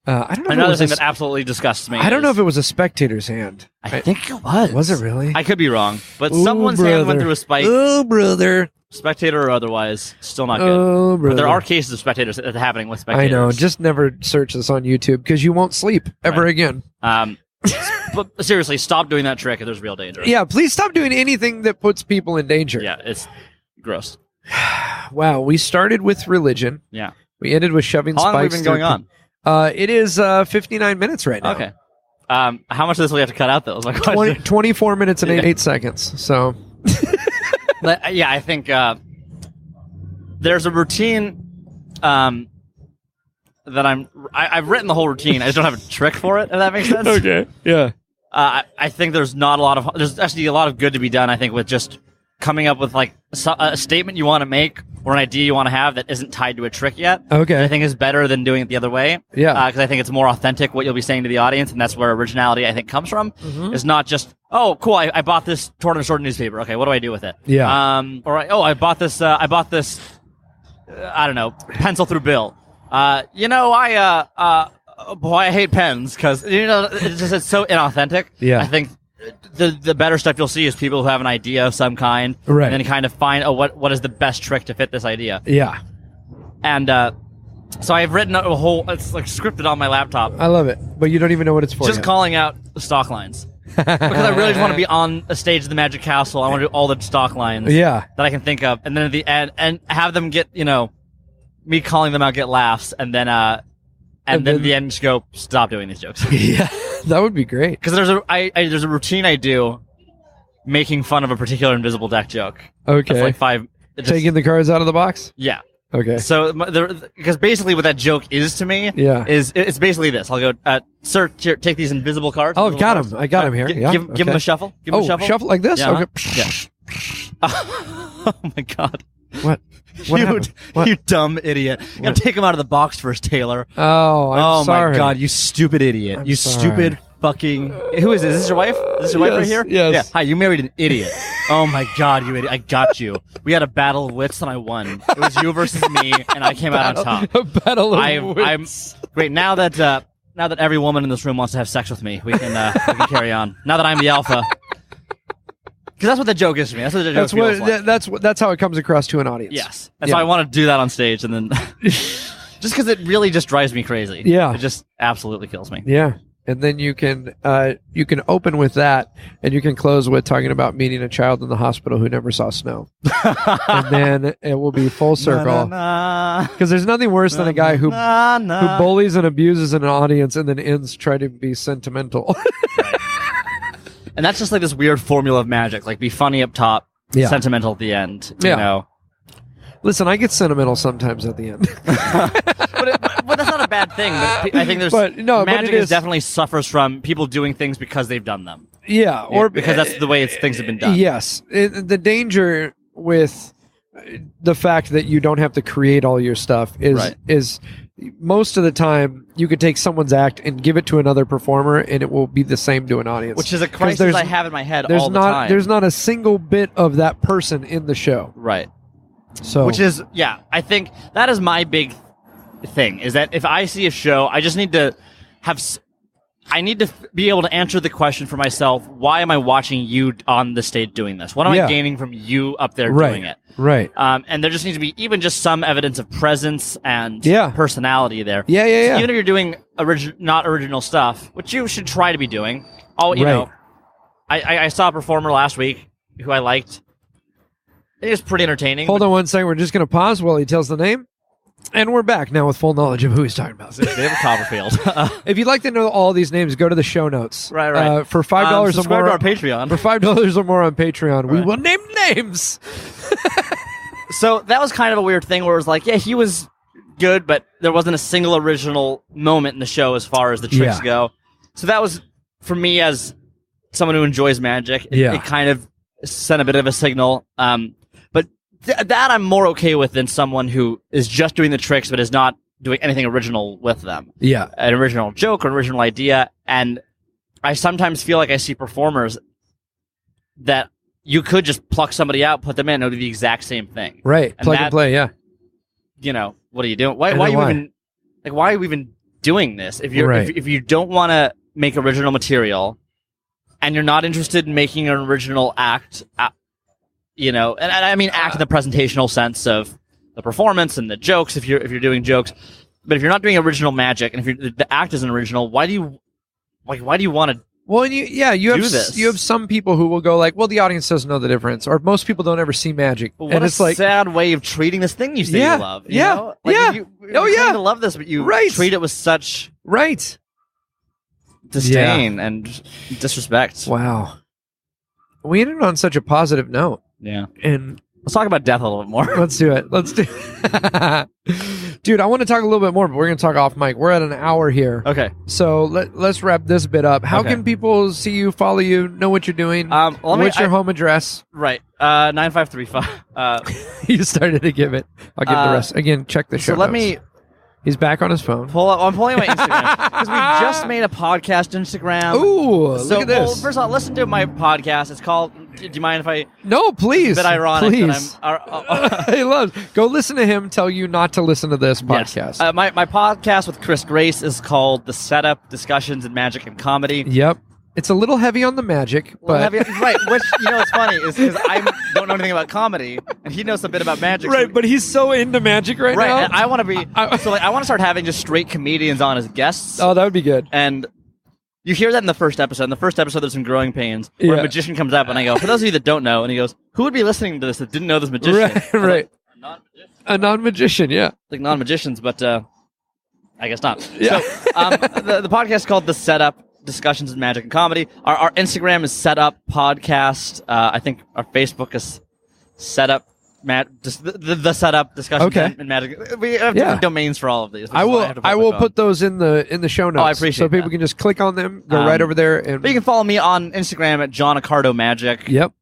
I don't know. If it Another was thing a that absolutely disgusts me. I don't know is- if it was a spectator's hand. I think it was. Was it really? I could be wrong, but Ooh, someone's hand went brother. through a spike, Oh, brother. spectator or otherwise. Still not good. Oh, brother. But there are cases of spectators that are happening with spectators. I know. Just never search this on YouTube because you won't sleep ever Right. again. But seriously, stop doing that trick if there's real danger. Yeah, please stop doing anything that puts people in danger. Yeah, it's gross. Wow, we started with religion. Yeah. We ended with shoving How long have we spikes. been going on? It is 59 minutes right now. Okay. How much of this will we have to cut out, though? Is my question. 24 minutes and Yeah. 8 seconds. So, But, yeah, I think there's a routine that I've written the whole routine. I just don't have a trick for it, if that makes sense. yeah. I think there's actually a lot of good to be done, I think, with just coming up with like a statement you want to make or an idea you want to have that isn't tied to a trick yet. Okay. I think is better than doing it the other way. Yeah. Because I think it's more authentic what you'll be saying to the audience, and that's where originality, I think, comes from. Mm-hmm. It's not just, oh, cool, I bought this Torn and Sword newspaper. Okay, what do I do with it? Yeah. I bought this, I don't know, pencil through bill. Boy, I hate pens because it's so inauthentic. Yeah. I think the better stuff you'll see is people who have an idea of some kind, Right. and then kind of find what is the best trick to fit this idea. Yeah. And so I've written a whole, it's like scripted on my laptop, I love it. But you don't even know what it's for just yet. calling out the stock lines because I really just want to be on a stage of the Magic Castle. I want to do all the stock lines, Yeah. that I can think of, and then at the end, and have them get me calling them out get laughs, and then then at the end just go stop doing these jokes. Yeah. That would be great. Because there's a routine I do making fun of a particular invisible deck joke. Okay. That's like 5. Taking the cards out of the box? Yeah. Okay. So because basically what that joke is to me is it's basically this. I'll go, sir, here, take these invisible cards. Oh, invisible got cards. him. I got him here. Yeah. Give him Okay. a shuffle. Give him a shuffle. Shuffle like this? Yeah, Okay. Oh my god. What? What happened? What? You dumb idiot. You gotta take him out of the box first, Taylor. Oh, I'm sorry. My god, you stupid idiot. I'm you sorry. stupid fucking. Who is this? Is this your wife? Is this your wife right here? Yes. Yeah. Hi, you married an idiot. Oh my god, you idiot. I got you. We had a battle of wits and I won. It was you versus me, and I came out on top. A battle of I'm wits. great now that every woman in this room wants to have sex with me. We can carry on. Now that I'm the alpha. Because that's what the joke is to me. That's what the joke feels like. That's how it comes across to an audience. Yes. And so I want to do that on stage, and then just because it really just drives me crazy. Yeah. It just absolutely kills me. Yeah. And then you can open with that, and you can close with talking about meeting a child in the hospital who never saw snow, and then it will be full circle. Because there's nothing worse than a guy who bullies and abuses an audience and then ends trying to be sentimental. And that's just like this weird formula of magic. Like, be funny up top, sentimental at the end. You know? Listen, I get sentimental sometimes at the end. but that's not a bad thing. But I think magic is definitely suffers from people doing things because they've done them. Yeah, or because that's the way things have been done. Yes. The danger with the fact that you don't have to create all your stuff is most of the time you could take someone's act and give it to another performer and it will be the same to an audience. Which is a crisis I have in my head all the time. There's not a single bit of that person in the show. Right. So, which is, I think that is my big thing, is that if I see a show, I just need to I need to be able to answer the question for myself, why am I watching you on the stage doing this? What am I gaining from you up there doing it? Right. And there just needs to be even just some evidence of presence and personality there. Yeah. So even if you're doing not original stuff, which you should try to be doing. You know, I saw a performer last week who I liked. It was pretty entertaining. Hold on one second. We're just going to pause while he tells the name. And we're back now with full knowledge of who he's talking about. David Copperfield. If you'd like to know all these names, go to the show notes. Right. For $5 or more, subscribe to our Patreon. For $5 or more on Patreon, we will name names. So that was kind of a weird thing where it was like, he was good, but there wasn't a single original moment in the show as far as the tricks go. So that was, for me as someone who enjoys magic, it kind of sent a bit of a signal. But that I'm more okay with than someone who is just doing the tricks but is not doing anything original with them. Yeah. An original joke or an original idea. And I sometimes feel like I see performers that you could just pluck somebody out, put them in, and it would be the exact same thing. Right. And Plug and play, You know, what are you doing? Why are you even doing this? If you're if you don't want to make original material and you're not interested in making an original act, you know, and I mean act in the presentational sense of the performance and the jokes if you're doing jokes. But if you're not doing original magic and if the act isn't original, why do you want to? Well, and you have some people who will go like, well, the audience doesn't know the difference, or most people don't ever see magic. But what it's a sad way of treating this thing you say you love. You know? Like, you claim to love this, but you treat it with such disdain and disrespect. Wow. We ended on such a positive note. Yeah. And let's talk about death a little bit more. Let's do it. Dude, I want to talk a little bit more, but we're going to talk off mic. We're at an hour here. Okay. So let's wrap this bit up. How can people see you, follow you, know what you're doing? What's your home address? Right. 9535. You started to give it. I'll give the rest. Again, check the show notes. He's back on his phone. I'm pulling my Instagram because we just made a podcast Instagram. Ooh, look at this. Well, first of all, listen to my podcast. It's called. Do you mind if I? No, please. It's a bit ironic please. that I'm. He loves. Go listen to him tell you not to listen to this podcast. Yes. My podcast with Chris Grace is called The Setup: Discussions in Magic and Comedy. Yep. It's a little heavy on the magic, but right. Which what's funny is because I don't know anything about comedy, and he knows a bit about magic. Right, but he's so into magic right now. And I want to be I want to start having just straight comedians on as guests. Oh, that would be good. And you hear that in the first episode. In the first episode, there's some growing pains where a magician comes up, and I go, for those of you that don't know, and he goes, who would be listening to this that didn't know this magician? Right. Like, a non-magician, yeah. Like non-magicians, but I guess not. Yeah. So the podcast is called The Setup: Discussions in Magic and Comedy. Our Instagram is Setup Podcast. I think our Facebook is Setup the Setup Discussions in Magic. We have different domains for all of these. I will put those in the show notes. Oh, I appreciate so people can just click on them, go right over there, and but you can follow me on Instagram at John Accardo Magic. Yep.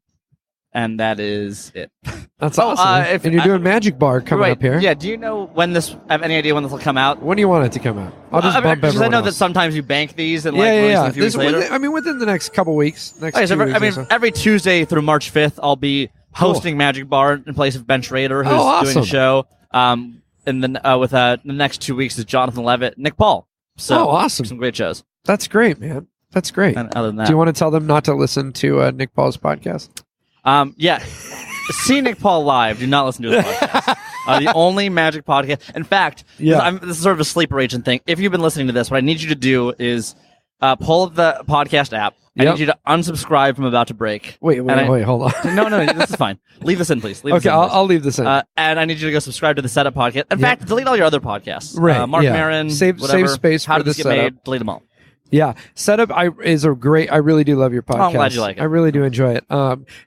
And that is it. That's awesome. And you're doing Magic Bar coming up here. Yeah. Do you know when have any idea when this will come out? When do you want it to come out? I'll just bump everyone I know else. that sometimes you bank these and yeah. A few weeks later. Within the next couple weeks. Every Tuesday through March 5th, I'll be hosting Magic Bar in place of Ben Schrader, who's doing a show. And then with the next 2 weeks is Jonathan Levitt, Nick Paul. So awesome! Some great shows. That's great, man. That's great. And other than that, do you want to tell them not to listen to Nick Paul's podcast? Yeah. See Nick Paul live. Do not listen to his podcast. The only magic podcast. In fact, this is sort of a sleeper agent thing. If you've been listening to this, what I need you to do is pull up the podcast app. I need you to unsubscribe from About to Break. Wait, hold on. No, this is fine. Leave this in, please. I'll leave this in. And I need you to go subscribe to the Setup Podcast. In fact, delete all your other podcasts. Right. Mark Maron, save whatever. space How for did this the get Setup. made? Delete them all. Yeah, setup is a great. I really do love your podcast. I'm glad you like it. I really do enjoy it.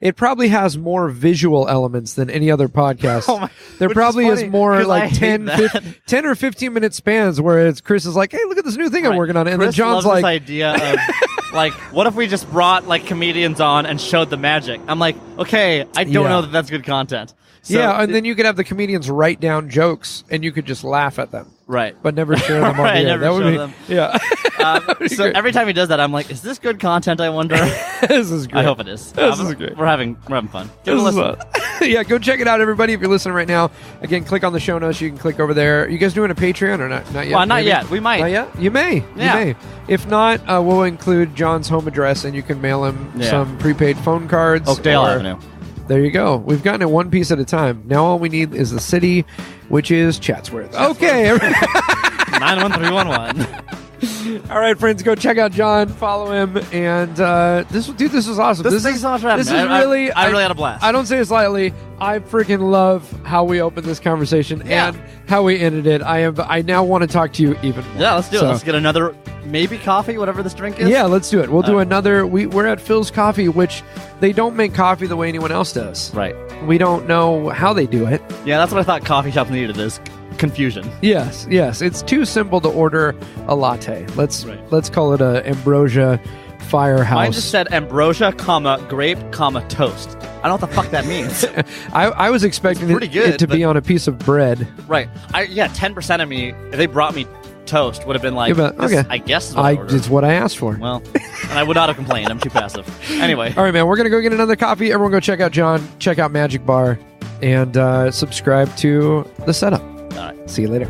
It probably has more visual elements than any other podcast. There which probably is is funny, more 'cause I like hate 10, that. 10 or 15 minute spans where Chris is like, "Hey, look at this new thing I'm working on," and Chris then John's loves like, this idea of like, what if we just brought like comedians on and showed the magic? I'm like, okay, I don't Yeah. know that that's good content. So, "Yeah," and then you could have the comedians write down jokes, and you could just laugh at them, right. but never share them on Right, the air. never That would show be, them. yeah. So every time he does that, I'm like, is this good content? I wonder. This is great. I hope it is. This is great. We're having fun. Give it a This is listen. yeah, go check it out, everybody. If you're listening right now, again, click on the show notes. You can click over there. You guys doing a Patreon or not? Not yet. Well, not maybe? yet. We might. Not yet. You may. Yeah. You may. If not, we'll include John's home address, and you can mail him some prepaid phone cards. Oakdale or- Avenue. There you go. We've gotten it one piece at a time. Now all we need is the city, which is Chatsworth. Okay. 91311. All right, friends, go check out John. Follow him, and this was awesome. Thanks so much for having this me. is really. I really had a blast. I don't say it lightly. I freaking love how we opened this conversation and how we ended it. I now want to talk to you even more. Yeah, let's do it. So- Let's get another maybe coffee, whatever this drink is. Yeah, let's do it. We'll do another. We're at Phil's Coffee, which they don't make coffee the way anyone else does. Right. We don't know how they do it. Yeah, that's what I thought coffee shops needed is confusion. Yes. It's too simple to order a latte. Let's call it a ambrosia firehouse. Mine just said ambrosia, grape, toast. I don't know what the fuck that means. I was expecting pretty good, it to be but- on a piece of bread. Right. 10% of me, if they brought me toast, would have been like, Yeah, but- this, okay. I guess is what I ordered. It's what I asked for. Well, and I would not have complained. I'm too passive. Anyway. All right, man. We're gonna go get another coffee. Everyone, go check out John. Check out Magic Bar, and subscribe to the setup. All right. See you later.